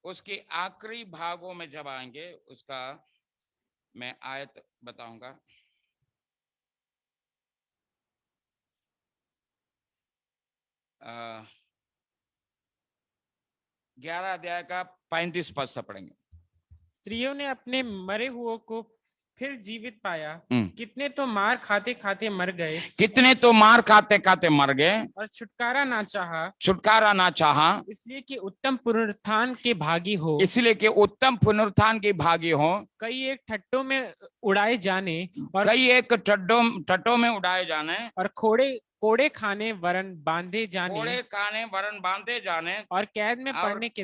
उसके आखिरी भागों में जब आएंगे, उसका मैं आयत बताऊंगा। आ, 11 अध्याय का 35 पद से पढ़ेंगे। स्त्रियों ने अपने मरे हुओं को फिर जीवित पाया, कितने तो मार खाते खाते मर गए, कितने तो मार खाते खाते मर गए, और छुटकारा ना चाहा, इसलिए कि उत्तम पुनरुत्थान के भागी हो, इसलिए कि उत्तम पुनरुत्थान के भागी हो। कई एक ठट्टों में उड़ाए जाने, और कई एक ठट्टों में उड़ाए जाने, और कोड़े खाने वरन बांधे जाने, कोड़े खाने वरन बांधे जाने, और कैद में पड़ने के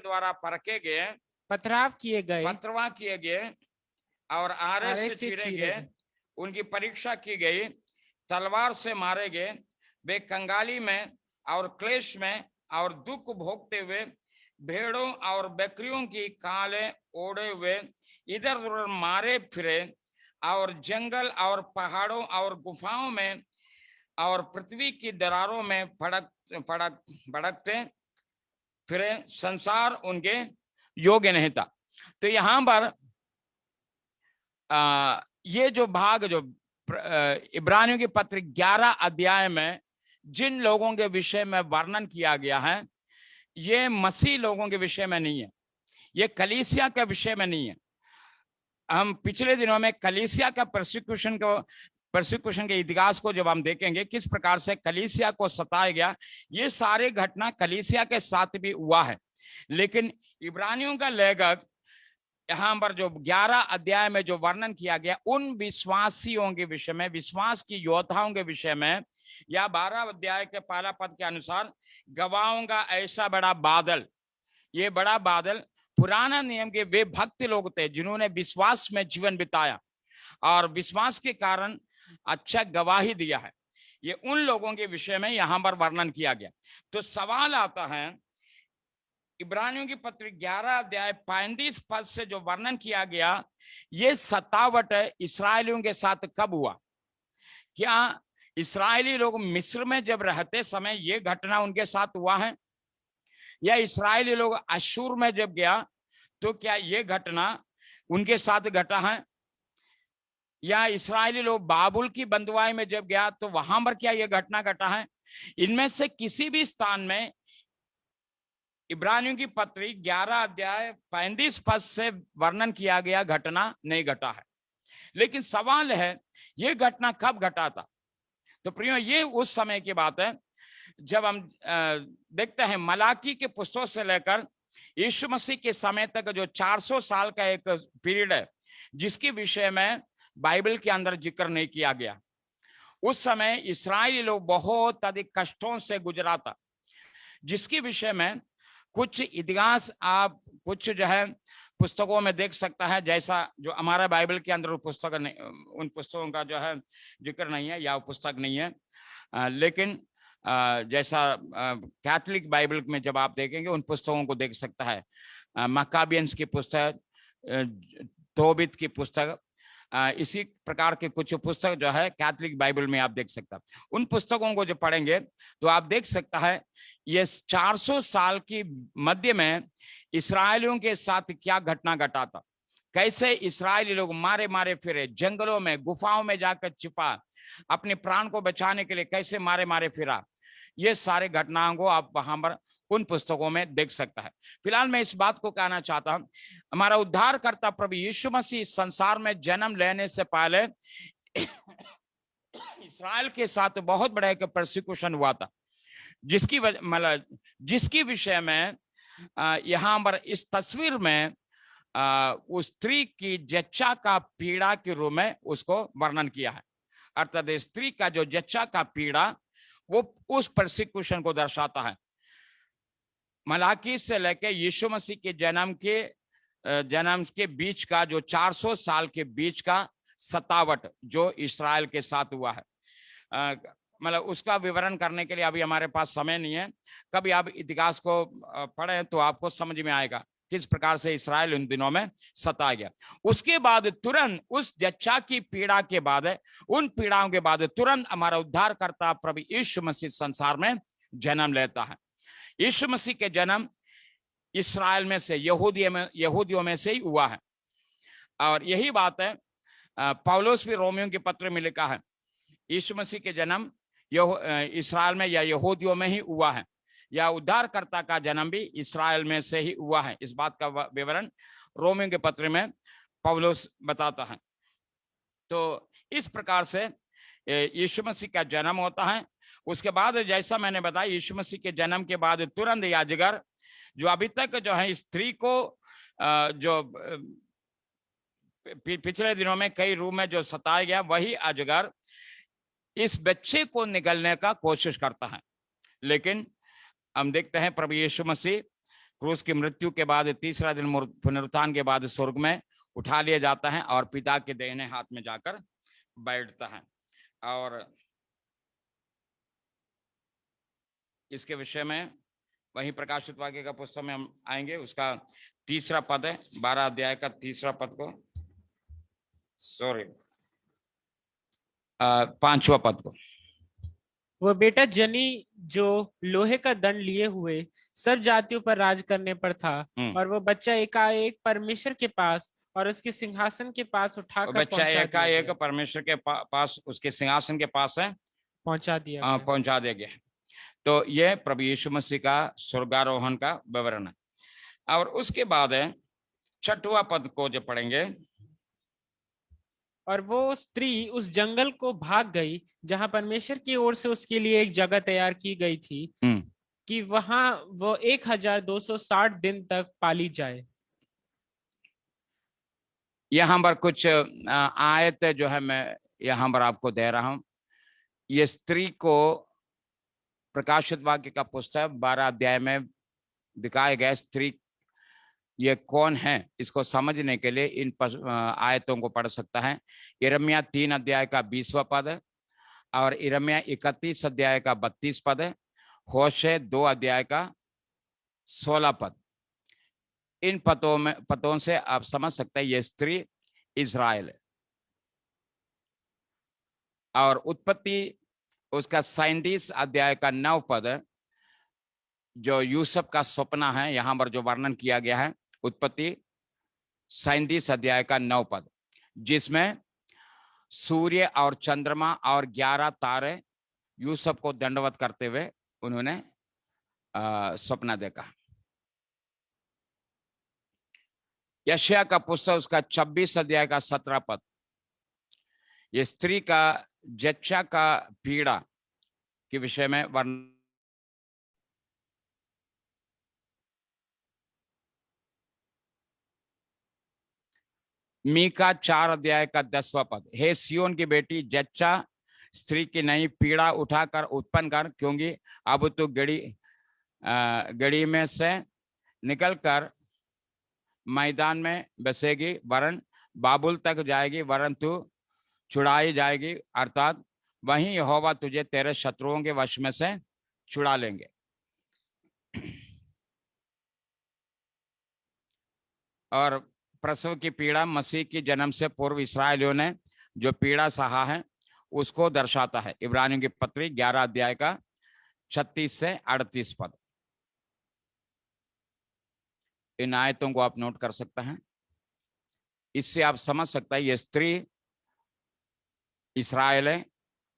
द्वारा परखे गए, पथराव किए गए और आरे से चीरे गए, उनकी परीक्षा की गई, तलवार से मारे गए। वे कंगाली में और क्लेश में और दुख भोगते हुए भेड़ों और बकरियों की काले ओढ़े हुए इधर उधर मारे फिरे, और जंगल और पहाड़ों और गुफाओं में और पृथ्वी की दरारों में भड़कते फिरे, संसार उनके योग्य नहीं था। तो यहाँ पर ये जो भाग, जो इब्रानियों की पत्र 11 अध्याय में जिन लोगों के विषय में वर्णन किया गया है, ये मसीह लोगों के विषय में नहीं है, ये कलीसिया के विषय में नहीं है। हम पिछले दिनों में कलीसिया का परसिक्यूशन के इतिहास को जब हम देखेंगे, किस प्रकार से कलीसिया को सताया गया, ये सारे घटना कलीसिया के साथ भी हुआ है। लेकिन इब्रानियों का लेखक यहाँ पर जो 11 अध्याय में जो वर्णन किया गया उन विश्वासियों के विषय में, विश्वास की योद्धाओं के विषय में, या 12 अध्याय के पहला पद के अनुसार गवाहों का ऐसा बड़ा बादल, ये बड़ा बादल पुराना नियम के वे भक्त लोग थे जिन्होंने विश्वास में जीवन बिताया और विश्वास के कारण अच्छा गवाही दिया है। ये उन लोगों के विषय में यहां पर वर्णन किया गया। तो सवाल आता है, इब्रानियों की पत्र 11 अध्याय 35 पद से जो वर्णन किया गया, ये सतावट इस्राएलियों के साथ कब हुआ? क्या इस्राएली लोग मिस्र में जब रहते समय ये घटना उनके साथ हुआ है, या इस्राएली लोग अशूर में जब गया तो क्या ये घटना उनके साथ घटा है, या इस्राएली लोग बाबुल की बंदुआई में जब गया तो वहां पर क्या यह घटना घटा है? इनमें से किसी भी स्थान में इब्रानियों की पत्री 11 अध्याय 35 पद से वर्णन किया गया घटना नहीं घटा है। लेकिन सवाल है यह घटना कब घटा था? तो प्रियो, ये उस समय की बात है जब हम देखते हैं मलाकी के पुस्तक से लेकर यीशु मसीह के समय तक जो 400 साल का एक पीरियड है जिसके विषय में बाइबल के अंदर जिक्र नहीं किया गया। उस समय इस्राएली लोग बहुत अधिक कष्टों से गुजरा था, जिसके विषय में कुछ इतिहास आप कुछ जो है पुस्तकों में देख सकता है, जैसा जो हमारा बाइबल के अंदर उन पुस्तकों का जो है जिक्र नहीं है या पुस्तक नहीं है, लेकिन जैसा कैथोलिक बाइबल में जब आप देखेंगे उन पुस्तकों को देख सकता है। मकाबियंस की पुस्तक, तोबित की पुस्तक, इसी प्रकार के कुछ पुस्तक जो है कैथोलिक बाइबल में आप देख सकता है। उन पुस्तकों को जो पढ़ेंगे तो आप देख सकता है ये 400 साल की मध्य में इस्राएलियों के साथ क्या घटना घटा था, कैसे इस्राएली लोग मारे मारे फिरे, जंगलों में गुफाओं में जाकर छिपा, अपने प्राण को बचाने के लिए कैसे मारे मारे फिरा, ये सारे घटनाओं को आप वहां पर उन पुस्तकों में देख सकता है। फिलहाल मैं इस बात को कहना चाहता हूं, हमारा उद्धारकर्ता प्रभु यीशु मसीह संसार में जन्म लेने से पहले इस्राएल के साथ बहुत बड़ा एक परसिक्यूशन हुआ था, जिसकी विषय में यहाँ पर इस तस्वीर में उस स्त्री की जच्चा का पीड़ा के रूप में उसको वर्णन किया है। अर्थात स्त्री का जो जच्चा का पीड़ा वो उस परसिक्यूशन को दर्शाता है। मलाकी से लेकर यीशु मसीह के जन्म के बीच का जो 400 साल के बीच का सतावट जो इस्राएल के साथ हुआ है, मतलब उसका विवरण करने के लिए अभी हमारे पास समय नहीं है। कभी आप इतिहास को पढ़ें तो आपको समझ में आएगा किस प्रकार से इस्राएल उन दिनों में सताया गया। उसके बाद तुरंत उस जच्चा की पीड़ा के बाद, उन पीड़ाओं के बाद तुरंत हमारा उद्धारकर्ता प्रभु यीशु मसीह संसार में जन्म लेता है। यीशु मसीह के जन्म इस्राएल में से, यहूदियों में से ही हुआ है। और यही बात है पौलुस भी रोमियों के पत्र में लिखा है, यीशु मसीह के जन्म इस्राएल में या यहूदियों में ही हुआ है, या उद्धारकर्ता का जन्म भी इस्राएल में से ही हुआ है। इस बात का विवरण रोमियों के पत्र में पौलुस बताता है। तो इस प्रकार से यीशु मसीह का जन्म होता है। उसके बाद जैसा मैंने बताया, यीशु मसीह के जन्म के बाद तुरंत याजगर जो अभी तक जो है स्त्री को जो पिछले दिनों में कई रूप में जो सताया गया, वही अजगर इस बच्चे को निगलने का कोशिश करता है। लेकिन हम देखते हैं प्रभु यीशु मसीह क्रूस की मृत्यु के बाद तीसरा दिन पुनरुत्थान के बाद स्वर्ग में उठा लिया जाता है और पिता के दाहिने हाथ में जाकर बैठता है। और इसके विषय में वही प्रकाशित वाक्य का पुस्तक में हम आएंगे, उसका तीसरा पद है, 12 अध्याय का तीसरा पद को, सॉरी 5वां पद को। वह बेटा जनी जो लोहे का दंड लिए हुए सब जातियों पर राज करने पर था, और वो बच्चा एकाएक परमेश्वर के पास और उसके सिंहासन के पास उठाकर बच्चा एकाएक परमेश्वर के पास उसके सिंहासन के पास है पहुंचा दिया गया। तो यह प्रभु यीशु मसीह का स्वर्गारोहण का विवरण है। और उसके बाद है 6वां पद को जो पढ़ेंगे, और वो स्त्री उस जंगल को भाग गई जहां परमेश्वर की ओर से उसके लिए एक जगह तैयार की गई थी कि वहां वो 1260 दिन तक पाली जाए। यहाँ पर कुछ आयत जो है मैं यहाँ पर आपको दे रहा हूं। ये स्त्री को प्रकाशित वाक्य का पुस्तक 12 अध्याय में दिखाए गए स्त्री ये कौन है, इसको समझने के लिए इन आयतों को पढ़ सकता है। यिर्मयाह 3 अध्याय का 20वां पद है और यिर्मयाह 31 अध्याय का 32 पद है। होशे 2 अध्याय का 16 पद। इन पदों से आप समझ सकते हैं ये स्त्री इज़राइल है। और उत्पत्ति उसका 37 अध्याय का 9 पद है, जो यूसुफ का सपना है, यहां पर जो वर्णन किया गया है। उत्पत्ति 37 अध्याय का 9 पद, जिसमें सूर्य और चंद्रमा और 11 तारे यूसुफ को दंडवत करते हुए उन्होंने सपना देखा। यशायाह का पुस्तक उसका 26 अध्याय का 17 पद, ये स्त्री का जच्चा का पीड़ा के विषय में वर्णन। मीका 4 अध्याय का 10वां पद, हे सियोन की बेटी जच्चा स्त्री की नई पीड़ा उठाकर उत्पन्न कर, क्योंकि अब तो गड़ी में से निकलकर मैदान में बसेगी, वरन बाबुल तक जाएगी, वरन तू छुड़ाई जाएगी, अर्थात वहीं यहोवा तुझे तेरे शत्रुओं के वश में से छुड़ा लेंगे। और प्रसव की पीड़ा मसीह की जन्म से पूर्व इस्राएलियों ने जो पीड़ा सहा है उसको दर्शाता है। इब्रानियों की पत्री 11 अध्याय का 36 से 38 पद। इन आयतों को आप नोट कर सकते हैं। इससे आप समझ सकते हैं ये स्त्री इस्राएल है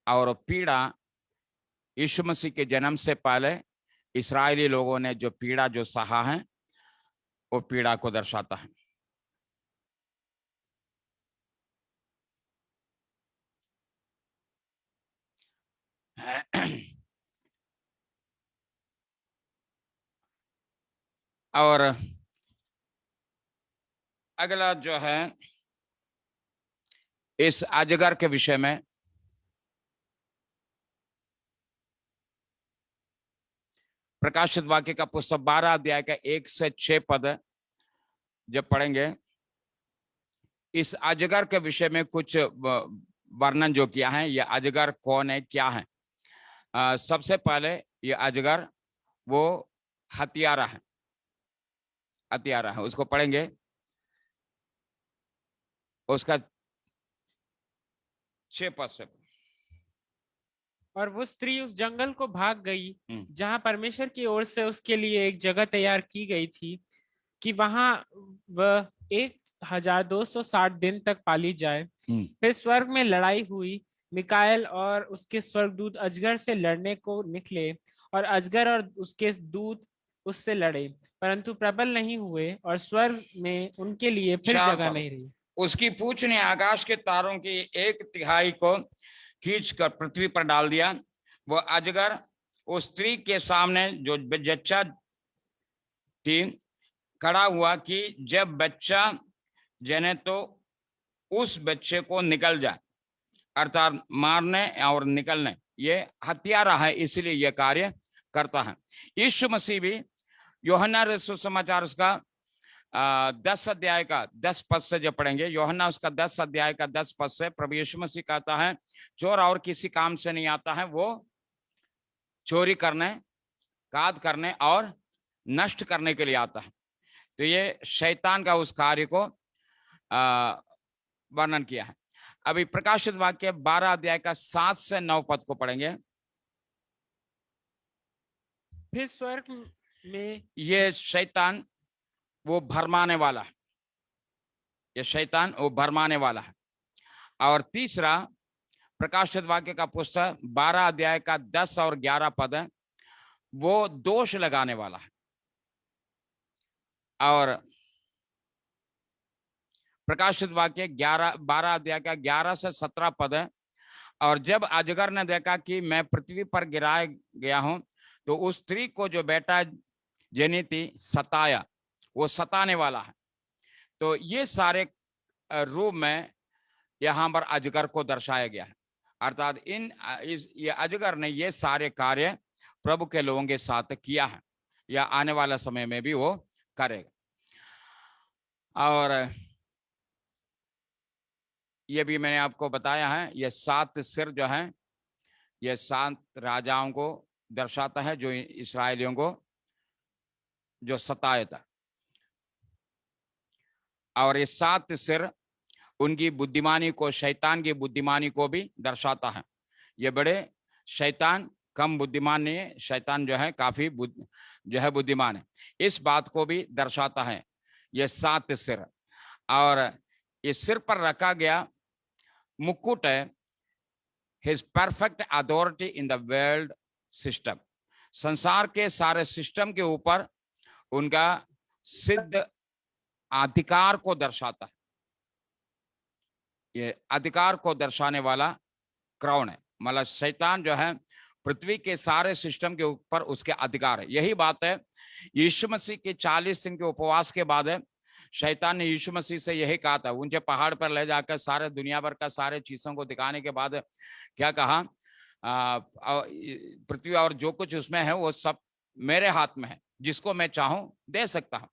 और पीड़ा यीशु मसीह के जन्म से पहले इस्राएली लोगों ने जो पीड़ा जो सहा है वो पीड़ा को दर्शाता है। और अगला जो है इस अजगर के विषय में प्रकाशित वाक्य का पुस्तक 12 अध्याय का 1 से 6 पद जब पढ़ेंगे, इस अजगर के विषय में कुछ वर्णन जो किया है। यह अजगर कौन है, क्या है। सबसे पहले ये अजगर वो हत्यारा है, उसको पढ़ेंगे। उसका 6 पद से, और वो स्त्री उस जंगल को भाग गई जहां परमेश्वर की ओर से उसके लिए एक जगह तैयार की गई थी कि वहां वह 1260 दिन तक पाली जाए। फिर स्वर्ग में लड़ाई हुई। मिकाएल और उसके स्वर्गदूत अजगर से लड़ने को निकले और अजगर और उसके दूत उससे लड़े, परंतु प्रबल नहीं हुए और स्वर्ग में उनके लिए फिर जगह नहीं रही। उसकी पूंछ ने आकाश के तारों की 1/3 को खींचकर पृथ्वी पर डाल दिया। वो अजगर उस स्त्री के सामने जो जच्चा थी खड़ा हुआ कि जब बच्चा जने तो उस बच्चे को निकल जाए, अर्थात मारने और निकलने। ये हत्यारा है, इसलिए यह कार्य करता है। यीशु मसीह भी यूहन्ना सुसमाचार उसका 10 अध्याय का 10 पद से जब पढ़ेंगे, यूहन्ना उसका 10 अध्याय का 10 पद से प्रभु यीशु मसीह कहता है, चोर और किसी काम से नहीं आता है, वो चोरी करने, काद करने और नष्ट करने के लिए आता है। तो ये शैतान का उस कार्य को वर्णन किया है। अभी प्रकाशित वाक्य 12 अध्याय का 7 से 9 पद को पढ़ेंगे। फिर स्वर्ग में ये शैतान वो भरमाने वाला है, ये शैतान वो भरमाने वाला है। और तीसरा प्रकाशित वाक्य का पुस्तक 12 अध्याय का 10 और 11 पद है, वो दोष लगाने वाला है। और प्रकाशित वाक्य 12 अध्याय का 11 से 17 पद है। और जब अजगर ने देखा कि मैं पृथ्वी पर गिराया गया हूं, तो उस स्त्री को जो बेटा जनी थी सताया, वो सताने वाला है। तो ये सारे रूप में यहाँ पर अजगर को दर्शाया गया है। अर्थात ये अजगर ने ये सारे कार्य प्रभु के लोगों के साथ किया है, या आने वाला समय में भी वो करेगा। और ये भी मैंने आपको बताया है, ये 7 सिर जो है ये 7 राजाओं को दर्शाता है जो इस्राएलियों को जो सताया था। और ये 7 सिर उनकी बुद्धिमानी को, शैतान की बुद्धिमानी को भी दर्शाता है। ये बड़े शैतान कम बुद्धिमान नहीं है, शैतान जो है काफी जो है बुद्धिमान है। इस बात को भी दर्शाता है ये 7 सिर। और इस सिर पर रखा गया मुकुट है his perfect authority in the world system. संसार के सारे सिस्टम के ऊपर उनका सिद्ध अधिकार को दर्शाता है। ये अधिकार को दर्शाने वाला क्राउन है। मतलब शैतान जो है पृथ्वी के सारे सिस्टम के ऊपर उसके अधिकार है। यही बात है यीशु मसीह के 40 दिन के उपवास के बाद है शैतान ने यीशु मसीह से यही कहा था, उनके पहाड़ पर ले जाकर सारे दुनिया भर का सारे चीजों को दिखाने के बाद क्या कहा, पृथ्वी और जो कुछ उसमें है वो सब मेरे हाथ में है, जिसको मैं चाहूं दे सकता हूं।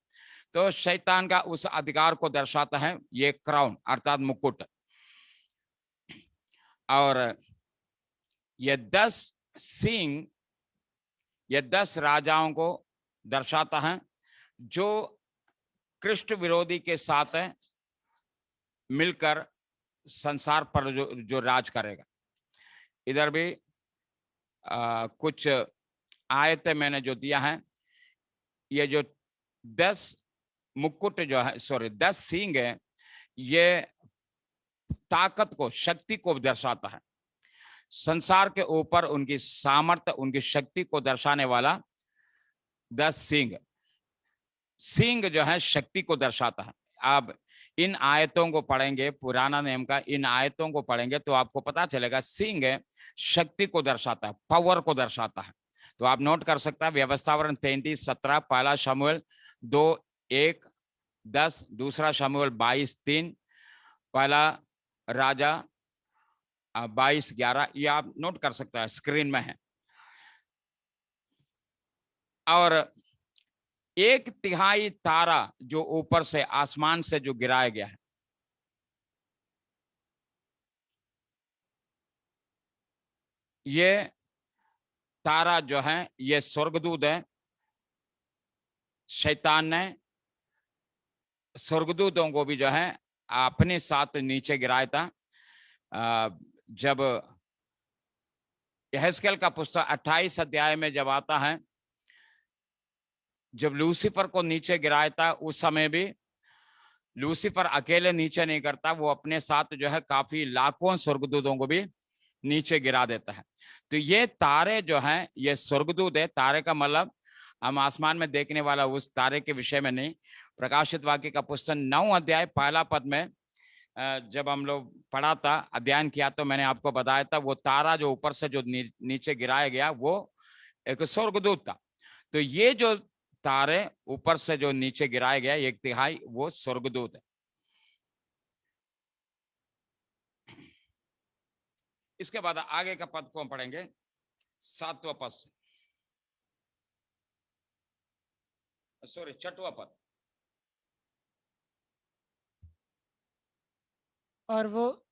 तो शैतान का उस अधिकार को दर्शाता है ये क्राउन अर्थात मुकुट। और ये 10 सींग ये 10 राजाओं को दर्शाता है जो कृष्ण विरोधी के साथ मिलकर संसार पर जो राज करेगा। इधर भी कुछ आयतें मैंने जो दिया है, ये जो 10 मुकुट जो है 10 सींग है, ये ताकत को, शक्ति को दर्शाता है। संसार के ऊपर उनकी सामर्थ्य, उनकी शक्ति को दर्शाने वाला 10 सींग जो है शक्ति को दर्शाता है। आप इन आयतों को पढ़ेंगे, पुराना नियम का इन आयतों को पढ़ेंगे तो आपको पता चलेगा सींग शक्ति को दर्शाता है, पावर को दर्शाता है। तो आप नोट कर सकते हैं व्यवस्थावरण 33:17, पहला शमूएल 2:1-10, दूसरा शमूएल 22:3, पहला राजा 22:11, ये आप नोट कर सकते हैं, स्क्रीन में है। और 1/3 तारा जो ऊपर से आसमान से जो गिराया गया है, ये तारा जो है ये स्वर्गदूत है। शैतान ने स्वर्गदूतों को भी जो है अपने साथ नीचे गिराया था। जब यहेजकेल का पुस्तक 28 अध्याय में जब आता है, जब लूसीफर को नीचे गिराया था, उस समय भी लूसीफर अकेले नीचे नहीं करता, वो अपने साथ जो है काफी लाखों स्वर्गदूतों को भी नीचे गिरा देता है। तो ये तारे जो हैं ये स्वर्गदूत है। तारे का मतलब हम आसमान में देखने वाला उस तारे के विषय में नहीं। प्रकाशित वाक्य का पुस्तक 9 अध्याय पहला पद में जब हम लोग पढ़ा था, अध्ययन किया, तो मैंने आपको बताया था वो तारा जो ऊपर से जो नीचे गिराया गया वो एक स्वर्गदूत था। तो ये जो तारे ऊपर से जो नीचे गिराया गया 1/3 वो स्वर्गदूत है। इसके बाद आगे का पद को हम पढ़ेंगे 7वां पद से, सॉरी 6वां पद। और वो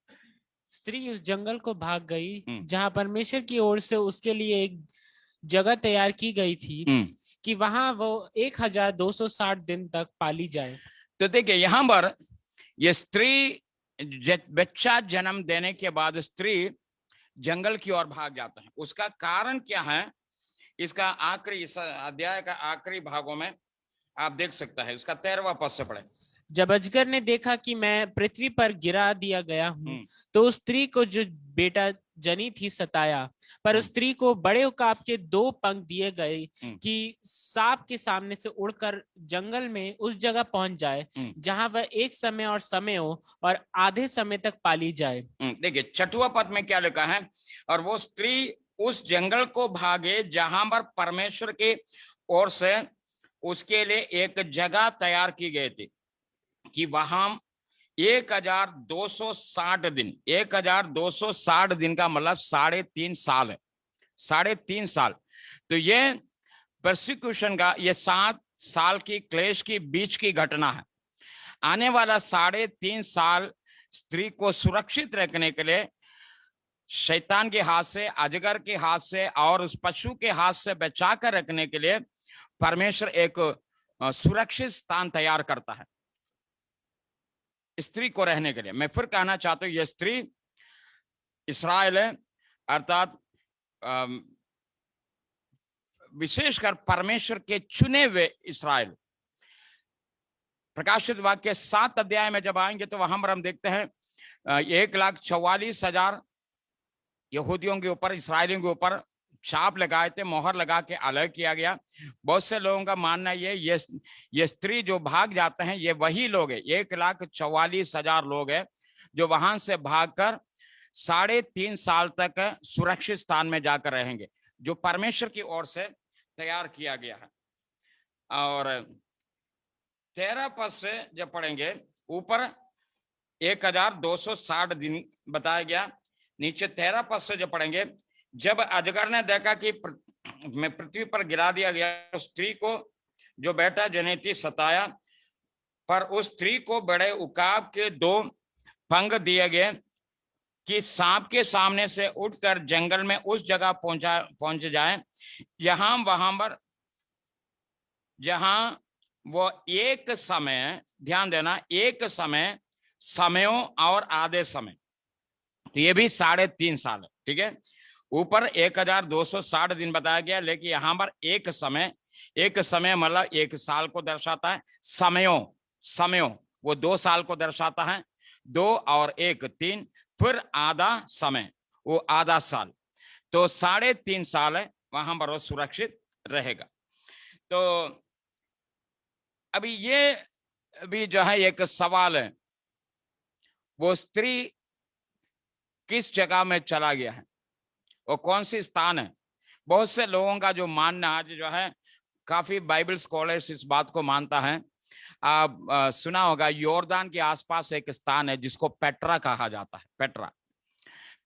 स्त्री उस जंगल को भाग गई जहां परमेश्वर की ओर से उसके लिए एक जगह तैयार की गई थी कि वहां वो 1260 दिन तक पाली जाए। तो देखिए यहाँ पर ये स्त्री बच्चा जन्म देने के बाद स्त्री जंगल की ओर भाग जाता है। उसका कारण क्या है, इसका आखिरी, इस अध्याय का आखिरी भागों में आप देख सकता है। उसका 13वां पद से पढ़े। जब अजगर ने देखा कि मैं पृथ्वी पर गिरा दिया गया हूँ, तो उस स्त्री को जो बेटा जनी थी सताया, पर उस स्त्री को बड़े उकाब के 2 पंख दिए गए कि सांप के सामने से उड़कर जंगल में उस जगह पहुंच जाए जहां वह एक समय और समय हो और आधे समय तक पाली जाए। देखिए 6वां पद में क्या लिखा है, और वो स्त्री उस जंगल को भागे जहां पर परमेश्वर की ओर से उसके लिए एक जगह तैयार की गई थी कि वहां 1260 दिन, 1260 दिन का मतलब 3.5 साल है, 3.5 साल। तो ये परसिक्यूशन का, ये 7 साल की क्लेश की बीच की घटना है। आने वाला 3.5 साल स्त्री को सुरक्षित रखने के लिए शैतान के हाथ से, अजगर के हाथ से और उस पशु के हाथ से बचा कर रखने के लिए परमेश्वर एक सुरक्षित स्थान तैयार करता है स्त्री को रहने के लिए। मैं फिर कहना चाहता हूं, यह स्त्री इस्राएल है, अर्थात विशेषकर परमेश्वर के चुने हुए इस्राएल। प्रकाशित वाक्य 7 अध्याय में जब आएंगे तो वहां पर हम देखते हैं 1,44,000 यहूदियों के ऊपर, इसराइलियों के ऊपर छाप लगाए थे, मोहर लगा के अलग किया गया। बहुत से लोगों का मानना ये स्त्री जो भाग जाते हैं ये वही लोग है, 1,44,000 लोग हैं जो वहां से भागकर 3.5 साल तक सुरक्षित स्थान में जाकर रहेंगे, जो परमेश्वर की ओर से तैयार किया गया है। और 13 पद से जब पढ़ेंगे, ऊपर 1,260 दिन बताया गया, नीचे 13 पद से जब पढ़ेंगे, जब अजगर ने देखा कि मैं पृथ्वी पर गिरा दिया गया स्त्री को जो बेटा जनेती सताया, पर उस स्त्री को बड़े उकाब के 2 पंख दिए गए कि सांप के सामने से उठकर जंगल में उस जगह पहुंच जाए जहां वो एक समय, ध्यान देना, एक समय, समयों और आधे समय, तो ये भी 3.5 साल है, ठीक है। ऊपर 1,260 दिन बताया गया, लेकिन यहां पर एक समय मतलब 1 साल को दर्शाता है। समयों वो 2 साल को दर्शाता है, 2 और 1 3, फिर आधा समय वो आधा साल, तो 3.5 साल है, वहां पर वो सुरक्षित रहेगा। तो अभी ये भी जो है एक सवाल है, वो स्त्री किस जगह में चला गया है, वो कौन सी स्थान है। बहुत से लोगों का जो मानना आज जो है, काफी बाइबल स्कॉलर्स इस बात को मानता है, आप सुना होगा योर्दान के आसपास एक स्थान है जिसको पेट्रा कहा जाता है।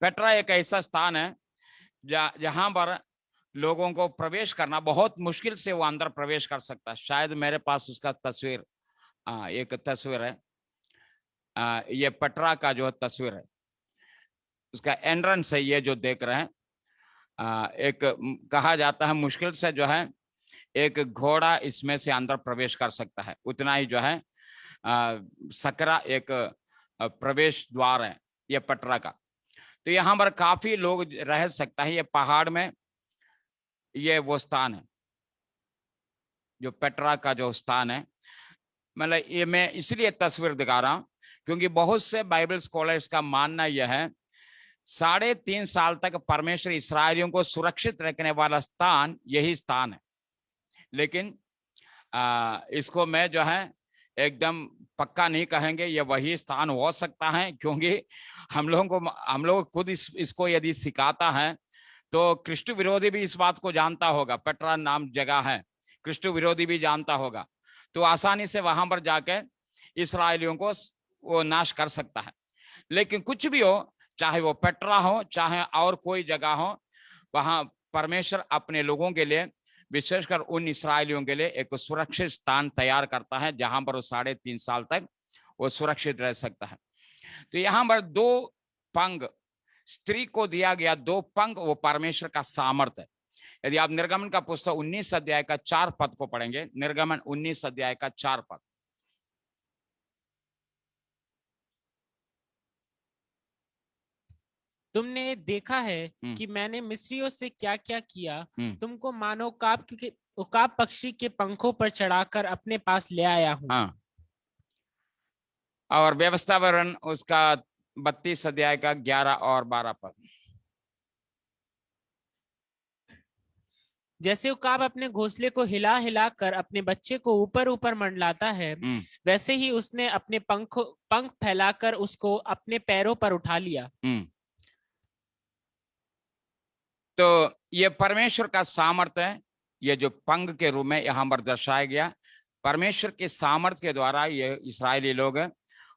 पेट्रा एक ऐसा स्थान है जहां पर लोगों को प्रवेश करना बहुत मुश्किल से वो अंदर प्रवेश कर सकता है। शायद मेरे पास उसका तस्वीर, एक तस्वीर है, ये पेट्रा का जो तस्वीर है, उसका एंट्रेंस है, ये जो देख रहे हैं। एक कहा जाता है मुश्किल से जो है एक घोड़ा इसमें से अंदर प्रवेश कर सकता है, उतना ही जो है सकरा एक प्रवेश द्वार है ये पेट्रा का। तो यहाँ पर काफी लोग रह सकता है, ये पहाड़ में ये वो स्थान है जो पेट्रा का जो स्थान है। मतलब ये मैं इसलिए तस्वीर दिखा रहा हूं क्योंकि बहुत से बाइबल स्कॉलर्स का मानना यह है 3.5 साल तक परमेश्वर इस्राएलियों को सुरक्षित रखने वाला स्थान यही स्थान है। लेकिन इसको मैं जो है एकदम पक्का नहीं कहेंगे ये वही स्थान हो सकता है, क्योंकि हम लोग खुद इसको यदि सिखाता है तो कृष्ण विरोधी भी इस बात को जानता होगा, पेट्रा नाम जगह है, कृष्ण विरोधी भी जानता होगा, तो आसानी से वहां पर जाकर इस्राएलियों को वो नाश कर सकता है। लेकिन कुछ भी हो, चाहे वो पेट्रा हो चाहे और कोई जगह हो, वहां परमेश्वर अपने लोगों के लिए, विशेषकर उन इस्राएलियों के लिए एक सुरक्षित स्थान तैयार करता है जहां पर वो 3.5 साल तक वो सुरक्षित रह सकता है। तो यहाँ पर 2 पंख स्त्री को दिया गया, 2 पंख वो परमेश्वर का सामर्थ्य है। यदि आप निर्गमन का पुस्तक 19 अध्याय का 4 पद को पढ़ेंगे, निर्गमन 19 अध्याय का 4 पद, तुमने देखा है कि मैंने मिस्रियों से क्या क्या किया, तुमको मानो उकाब पक्षी के पंखों पर चढ़ाकर अपने पास ले आया हूं। हाँ। और व्यवस्था वर्णन उसका 32 अध्याय का 11 और 12 पद, जैसे उकाब अपने घोंसले को हिला हिला कर अपने बच्चे को ऊपर ऊपर मंडलाता है, वैसे ही उसने अपने पंख फैलाकर उसको अपने पैरों पर उठा लिया। तो ये परमेश्वर का सामर्थ्य है, ये जो पंख के रूप में यहाँ पर दर्शाया गया, परमेश्वर के सामर्थ्य के द्वारा ये इस्राएली लोग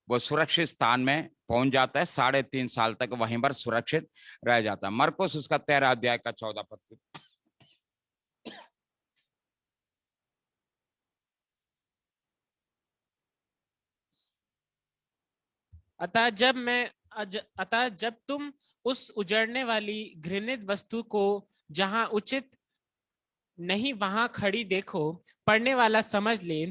वो सुरक्षित स्थान में पहुंच जाता है, 3.5 साल तक वहीं पर सुरक्षित रह जाता है। मरकुस उसका 13 अध्याय का 14 पद। अतः जब तुम उस उजड़ने वाली घृणित वस्तु को जहां उचित नहीं वहां खड़ी देखो, पढ़ने वाला समझ ले,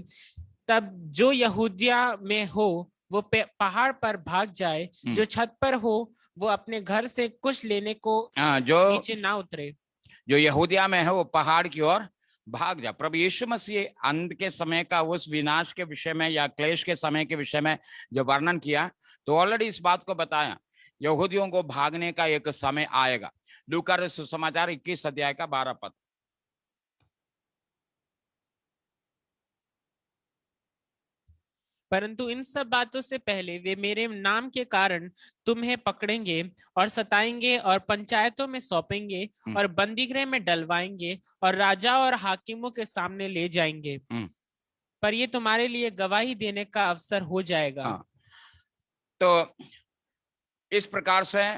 तब जो यहूदिया में हो वो पहाड़ पर भाग जाए, जो छत पर हो वो अपने घर से कुछ लेने को नीचे ना उतरे। जो यहूदिया में है वो पहाड़ की ओर भाग जा। प्रभु यीशु मसीह अंत के समय का उस विनाश के विषय में या क्लेश के समय के विषय में जो वर्णन किया, तो ऑलरेडी इस बात को बताया, यहूदियों को भागने का एक समय आएगा। लूका सुसमाचार 21 अध्याय का 12 पद। परंतु इन सब बातों से पहले वे मेरे नाम के कारण तुम्हें पकड़ेंगे और सताएंगे और पंचायतों में सौंपेंगे और बंदीगृह में डलवाएंगे और राजा और हाकिमों के सामने ले जाएंगे, पर ये तुम्हारे लिए गवाही देने का अवसर हो जाएगा। तो इस प्रकार से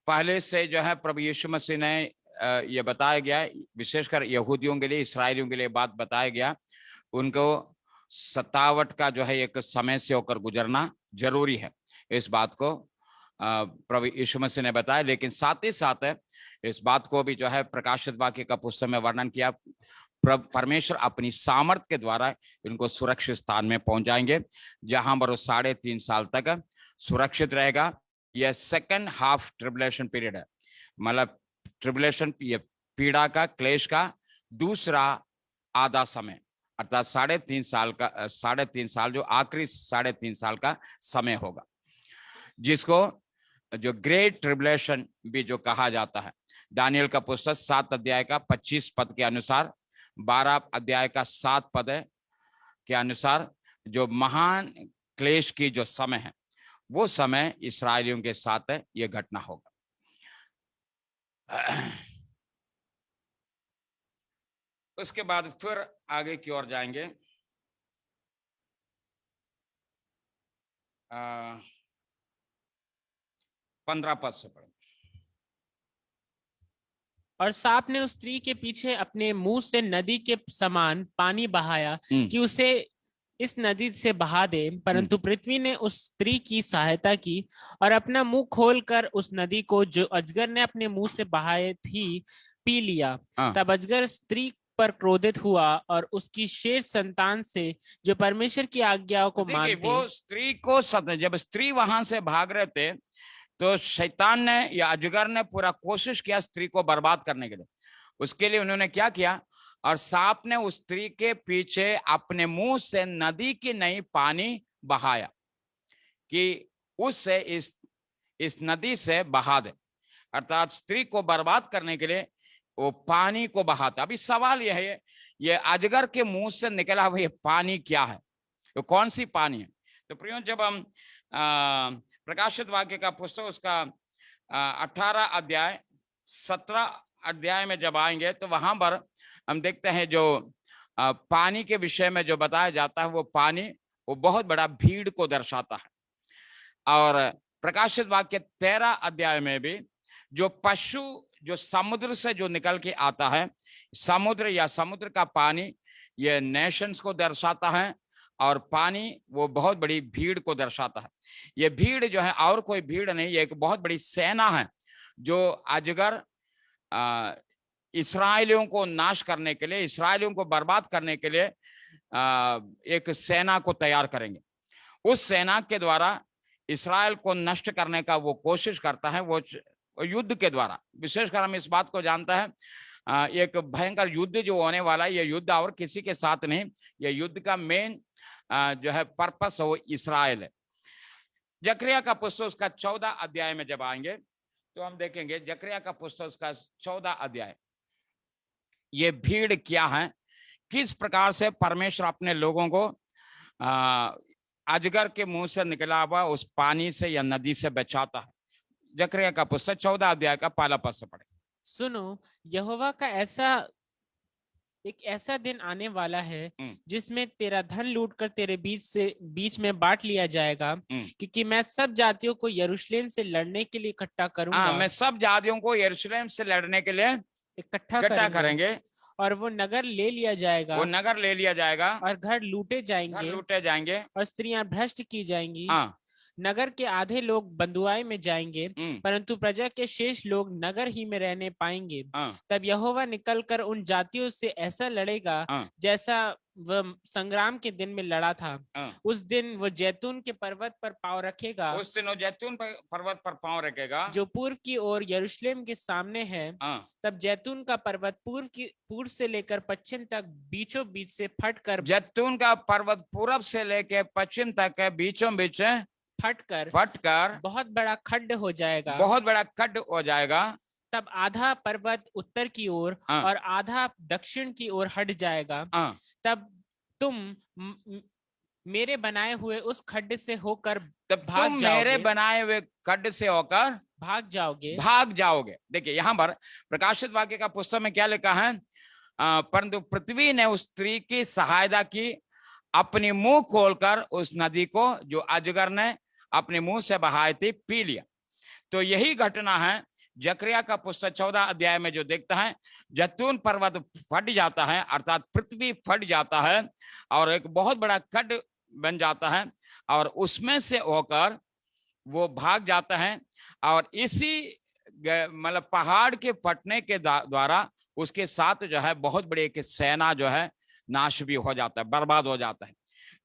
पहले से जो है प्रभु यीशु मसीह ने ये बताया गया, विशेषकर यहूदियों के लिए, इसराइलियों के लिए बात बताया गया, उनको सतावट का जो है एक समय से होकर गुजरना जरूरी है। इस बात को प्रभु यीशु मसीह ने बताया, लेकिन साथ ही साथ इस बात को भी जो है प्रकाशित वाक्य का पुस्तक में वर्णन किया, परमेश्वर अपनी सामर्थ के द्वारा इनको सुरक्षित स्थान में पहुंचाएंगे, जहां पर 3.5 साल तक सुरक्षित रहेगा। यह सेकंड हाफ ट्रिबुलेशन पीरियड है, मतलब ट्रिबुलेशन पीड़ा का, क्लेश का दूसरा आधा समय, अर्थात 3.5 साल जो आखिरी 3.5 साल का समय होगा, जिसको जो ग्रेट ट्रिबुलेशन भी जो कहा जाता है। दानियल का पुस्तक 7 अध्याय का 25 पद के अनुसार, 12 अध्याय का 7 पद के अनुसार, जो महान क्लेश की जो समय है, वो समय इस्राएलियों के साथ ये घटना होगा। उसके बाद फिर आगे की ओर जाएंगे। 15 पद से पढ़ें। और सांप ने उस स्त्री के पीछे अपने मुंह से नदी के समान पानी बहाया कि उसे इस नदी से बहा दे, परंतु पृथ्वी ने उस स्त्री की सहायता की और अपना मुंह खोलकर उस नदी को जो अजगर ने अपने मुंह से बहाए थी पी लिया। तब अजगर स्त्री पर क्रोधित हुआ और उसकी शेष संतान से जो परमेश्वर की आज्ञाओं को मानते, वो स्त्री को जब स्त्री वहां से भाग रहे थे, तो शैतान ने या अजगर ने पूरा कोशिश किया स्त्री को बर्बाद करने के लिए। उसके लिए उन्होंने क्या किया, और सांप ने उस स्त्री के पीछे अपने मुंह से नदी की नहीं पानी बहाया कि उससे इस नदी से बहा दे, अर्थात स्त्री को बर्बाद करने के लिए वो पानी को बहाता। अभी सवाल यह है, ये अजगर के मुंह से निकला हुआ ये पानी क्या है, तो कौन सी पानी है? तो प्रियो, जब हम प्रकाशित वाक्य का पुस्तक उसका 18 अध्याय 17 अध्याय में जब आएंगे, तो वहां पर हम देखते हैं जो पानी के विषय में जो बताया जाता है, वो पानी वो बहुत बड़ा भीड़ को दर्शाता है। और प्रकाशित वाक्य 13 अध्याय में भी जो पशु जो समुद्र से जो निकल के आता है, समुद्र या समुद्र का पानी, ये नेशंस को दर्शाता है, और पानी वो बहुत बड़ी भीड़ को दर्शाता है। ये भीड़ जो है और कोई भीड़ नहीं, ये एक बहुत बड़ी सेना है जो अजगर इस्राएलियों को नाश करने के लिए, इस्राएलियों को बर्बाद करने के लिए एक सेना को तैयार करेंगे। उस सेना के द्वारा इस्राएल को नष्ट करने का वो कोशिश करता है, वो युद्ध के द्वारा। विशेषकर हम इस बात को जानता है, एक भयंकर युद्ध जो होने वाला है, ये युद्ध और किसी के साथ नहीं, ये युद्ध का मेन जो है पर्पस है वो इस्राएल है। जकरिया का पुस्तक उसका 14 अध्याय में जब आएंगे तो हम देखेंगे, जकरिया का पुस्तक उसका 14 अध्याय, ये भीड़ क्या है, किस प्रकार से परमेश्वर अपने लोगों को अजगर के मुंह से निकला हुआ उस पानी से या नदी से बचाता है। जकरिया का पुस्तक 14 अध्याय का 1 पद से पढ़े। सुनो, यहोवा का ऐसा एक ऐसा दिन आने वाला है हम्म। जिसमें तेरा धन लूटकर तेरे बीच में बांट लिया जाएगा, हम्म। क्योंकि मैं सब जातियों को यरूशलेम से लड़ने के लिए इकट्ठा हाँ, करूंगा, मैं सब जातियों को यरूशलेम से लड़ने के लिए इकट्ठा इकट्ठा करूंगा, करेंगे। और वो नगर ले लिया जाएगा वो नगर ले लिया जाएगा, और घर लूटे घर जाएंगे लूटे जाएंगे। और स्त्रियां भ्रष्ट की जाएंगी। हाँ। नगर के आधे लोग बंधुआई में जाएंगे, हम्म। परंतु प्रजा के शेष लोग नगर ही में रहने पाएंगे। हाँ। तब यहोवा निकलकर उन जातियों से ऐसा लड़ेगा हाँ। जैसा वह संग्राम के दिन में लड़ा था। हाँ। उस दिन वो जैतून के पर्वत पर पांव रखेगा, उस दिन वो जैतून पर्वत पर पांव रखेगा, जो पूर्व की ओर यरूशलेम के सामने है। हाँ। तब जैतून का पर्वत पूर्व से लेकर पश्चिम तक बीचों बीच से जैतून का पर्वत पूरब से लेकर पश्चिम तक है, बीचों बीच फटकर बहुत बड़ा खड्ड हो जाएगा। बहुत बड़ा खड्ड हो जाएगा। तब आधा पर्वत उत्तर की ओर हाँ। और आधा दक्षिण की ओर हट जाएगा। हाँ। तब तुम मेरे बनाए हुए उस खड्ड से होकर तब तुम मेरे बनाए हुए खड्ड से होकर भाग जाओगे। देखिए यहाँ पर प्रकाशित वाक्य का पुस्तक में क्या लिखा है, परंतु पृथ्वी ने उस स्त्री की सहायता की, अपनी मुंह खोलकर उस नदी को जो अजगर ने अपने मुंह से बहाई थी पी लिया। तो यही घटना है जकरिया का पुस्तक 14 अध्याय में जो देखता है, जैतून पर्वत फट जाता है, अर्थात पृथ्वी फट जाता है और एक बहुत बड़ा खड्ड बन जाता है और उसमें से होकर वो भाग जाता है। और इसी मतलब पहाड़ के फटने के द्वारा उसके साथ जो है बहुत बड़ी एक सेना जो है नाश भी हो जाता है, बर्बाद हो जाता है।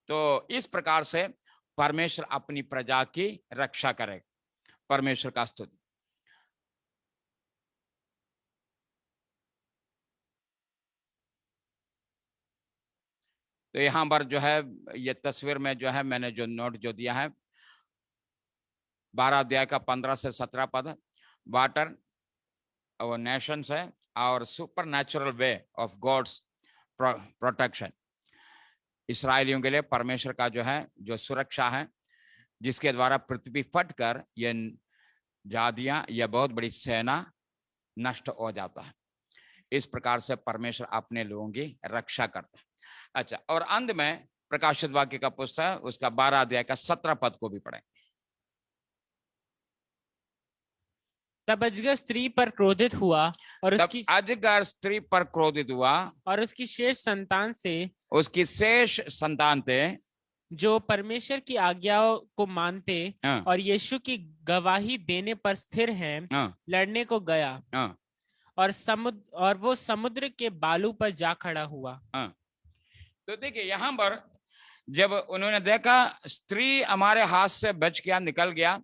तो इस प्रकार से परमेश्वर अपनी प्रजा की रक्षा करेगा। परमेश्वर का स्तुति। तो यहाँ पर जो है ये तस्वीर में जो है मैंने जो नोट जो दिया है 12 अध्याय का 15 से 17 पद, वाटर और नेशंस है और supernatural way of God's protection. इसराइलियों के लिए परमेश्वर का जो है जो सुरक्षा है, जिसके द्वारा पृथ्वी फटकर ये जातियां या बहुत बड़ी सेना नष्ट हो जाता है। इस प्रकार से परमेश्वर अपने लोगों की रक्षा करता है। अच्छा, और अंत में प्रकाशित वाक्य का पुस्तक है उसका 12 अध्याय का 17 पद को भी पढ़ें। तब अजगर स्त्री पर क्रोधित हुआ और उसकी शेष संतान थे जो परमेश्वर की आज्ञाओं को मानते और यीशु की गवाही देने पर स्थिर हैं, लड़ने को गया और वो समुद्र के बालू पर जा खड़ा हुआ। तो देखिए यहाँ पर जब उन्होंने देखा स्त्री हमारे हाथ से बच गया, निकल गया,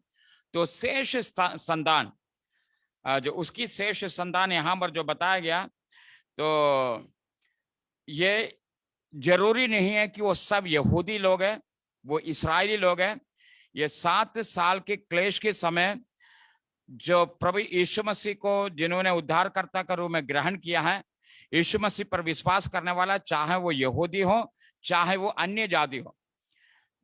तो शेष संतान जो उसकी शेष संतान यहाँ पर जो बताया गया, तो ये जरूरी नहीं है कि वो सब यहूदी लोग हैं, वो इस्राएली लोग हैं। ये 7 साल के क्लेश के समय जो प्रभु यीशु मसीह को जिन्होंने उद्धारकर्ता के रूप में ग्रहण किया है, यीशु मसीह पर विश्वास करने वाला, चाहे वो यहूदी हो चाहे वो अन्य जाति हो।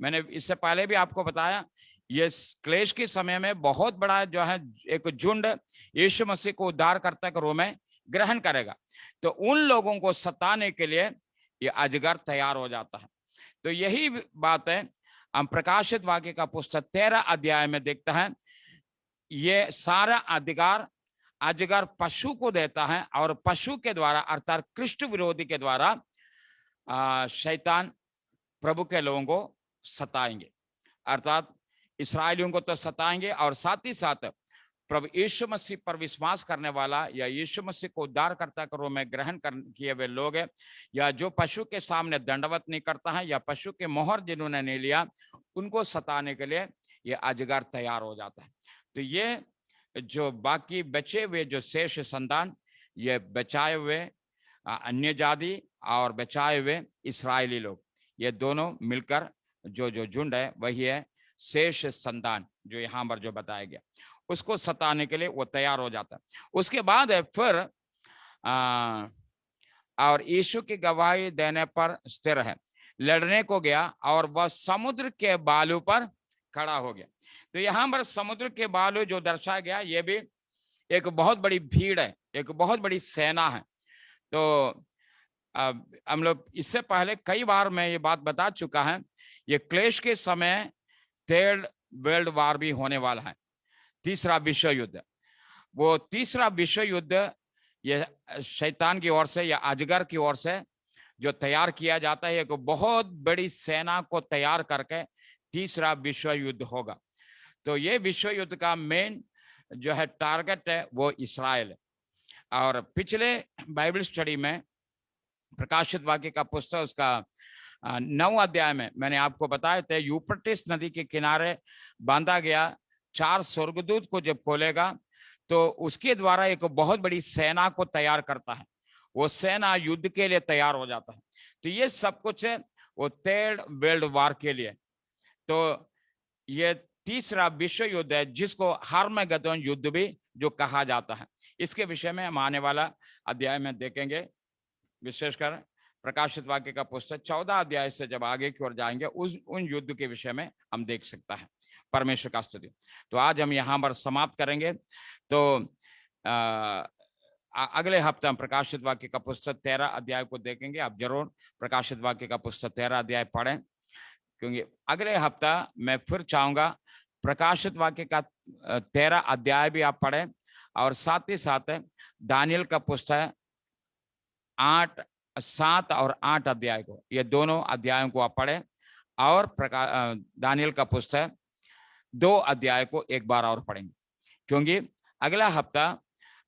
मैंने इससे पहले भी आपको बताया ये क्लेश के समय में बहुत बड़ा जो है एक झुंड यीशु मसीह को उद्धारकर्ता के रूप में ग्रहण करेगा। तो उन लोगों को सताने के लिए ये अजगर तैयार हो जाता है। तो यही बात है हम प्रकाशित वाक्य का पुस्तक 13 अध्याय में देखते हैं। ये सारा अधिकार अजगर पशु को देता है और पशु के द्वारा अर्थात कृष्ण विरोधी के द्वारा शैतान प्रभु के लोगों को सताएंगे, अर्थात इस्राएलियों को तो सताएंगे और साथ ही साथ प्रभु यीशु मसीह पर विश्वास करने वाला या यीशु मसीह को उद्धारकर्ता के रूप में ग्रहण किए हुए लोग हैं, या जो पशु के सामने दंडवत नहीं करता है या पशु के मोहर जिन्होंने नहीं लिया, उनको सताने के लिए ये अजगर तैयार हो जाता है। तो ये जो बाकी बचे हुए जो शेष संतान, ये बचाए हुए अन्य जाति और बचाए हुए इस्राएली लोग, ये दोनों मिलकर जो झुंड है वही है शेष संतान जो यहाँ पर जो बताया गया, उसको सताने के लिए वो तैयार हो जाता है। उसके बाद है फिर और यीशु की गवाही देने पर स्थिर है, लड़ने को गया और वह समुद्र के बालू पर खड़ा हो गया। तो यहाँ पर समुद्र के बालू जो दर्शाया गया, ये भी एक बहुत बड़ी भीड़ है, एक बहुत बड़ी सेना है। तो हम लोग इससे पहले कई बार मैं ये बात बता चुका है, ये क्लेश के समय थर्ड वर्ल्ड वार भी होने वाला है, तीसरा विश्व युद्ध। वो तीसरा विश्व युद्ध ये शैतान की ओर से या अजगर की ओर से जो तैयार किया जाता है, एक बहुत बड़ी सेना को तैयार करके तीसरा विश्व युद्ध होगा। तो ये विश्व युद्ध का मेन जो है टारगेट है वो इस्राएल है। और पिछले बाइबल स्टडी में प्रकाशित वाक्य का पुस्तक उसका 9 अध्याय में मैंने आपको बताए थे, यूफ्रेटिस नदी के किनारे बांधा गया 4 स्वर्गदूत को जब खोलेगा तो उसके द्वारा एक बहुत बड़ी सेना को तैयार करता है, वो सेना युद्ध के लिए तैयार हो जाता है। तो ये सब कुछ है वो थर्ड वर्ल्ड वार के लिए। तो ये तीसरा विश्व युद्ध है जिसको हार्मगेदोन युद्ध भी जो कहा जाता है। इसके विषय में हम आने वाला अध्याय में देखेंगे, विशेषकर प्रकाशित वाक्य का पुस्तक 14 अध्याय से जब आगे की ओर जाएंगे उन युद्ध के विषय में हम देख सकता है। परमेश्वर का स्तुति। तो आज हम यहाँ पर समाप्त करेंगे। तो अगले हफ्ते हम प्रकाशित वाक्य का पुस्तक 13 अध्याय को देखेंगे। आप जरूर प्रकाशित वाक्य का पुस्तक 13 अध्याय पढ़ें, क्योंकि अगले हफ्ता मैं फिर चाहूंगा प्रकाशित वाक्य का 13 अध्याय भी आप पढ़ें और साथ ही साथ दानियल का पुस्तक 7 और 8 अध्याय को, ये दोनों अध्यायों को आप पढ़ें और दानियल का पुस्तक 2 अध्याय को एक बार और पढ़ेंगे, क्योंकि अगला हफ्ता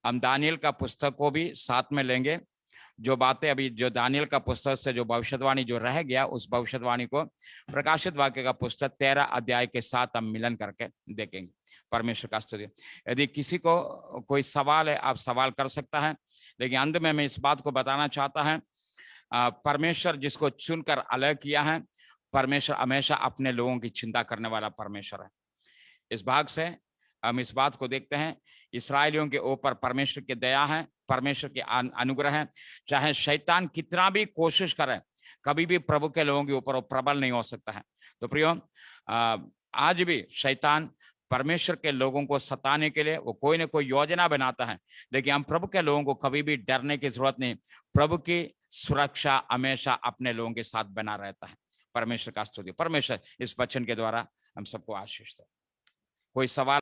हम दानियल का पुस्तक को भी साथ में लेंगे। जो बातें अभी जो दानियल का पुस्तक से जो भविष्यवाणी जो रह गया, उस भविष्यवाणी को प्रकाशित वाक्य का पुस्तक 13 अध्याय के साथ हम मिलन करके देखेंगे। परमेश्वर का स्तुति। यदि किसी को कोई सवाल है, आप सवाल कर सकता है, लेकिन अंत में मैं इस बात को बताना चाहता है, परमेश्वर जिसको चुनकर अलग किया है, परमेश्वर हमेशा अपने लोगों की चिंता करने वाला परमेश्वर है। इस भाग से हम इस बात को देखते हैं, इस्राएलियों के ऊपर परमेश्वर की दया है, परमेश्वर के अनुग्रह है। चाहे शैतान कितना भी कोशिश करे, कभी भी प्रभु के लोगों के ऊपर वो प्रबल नहीं हो सकता है। तो प्रियो, आज भी शैतान परमेश्वर के लोगों को सताने के लिए वो कोई ना कोई योजना बनाता है, लेकिन हम प्रभु के लोगों को कभी भी डरने की जरूरत नहीं। प्रभु की सुरक्षा हमेशा अपने लोगों के साथ बना रहता है। परमेश्वर का स्तुति। परमेश्वर इस वचन के द्वारा हम सबको आशीष दे। कोई सवाल?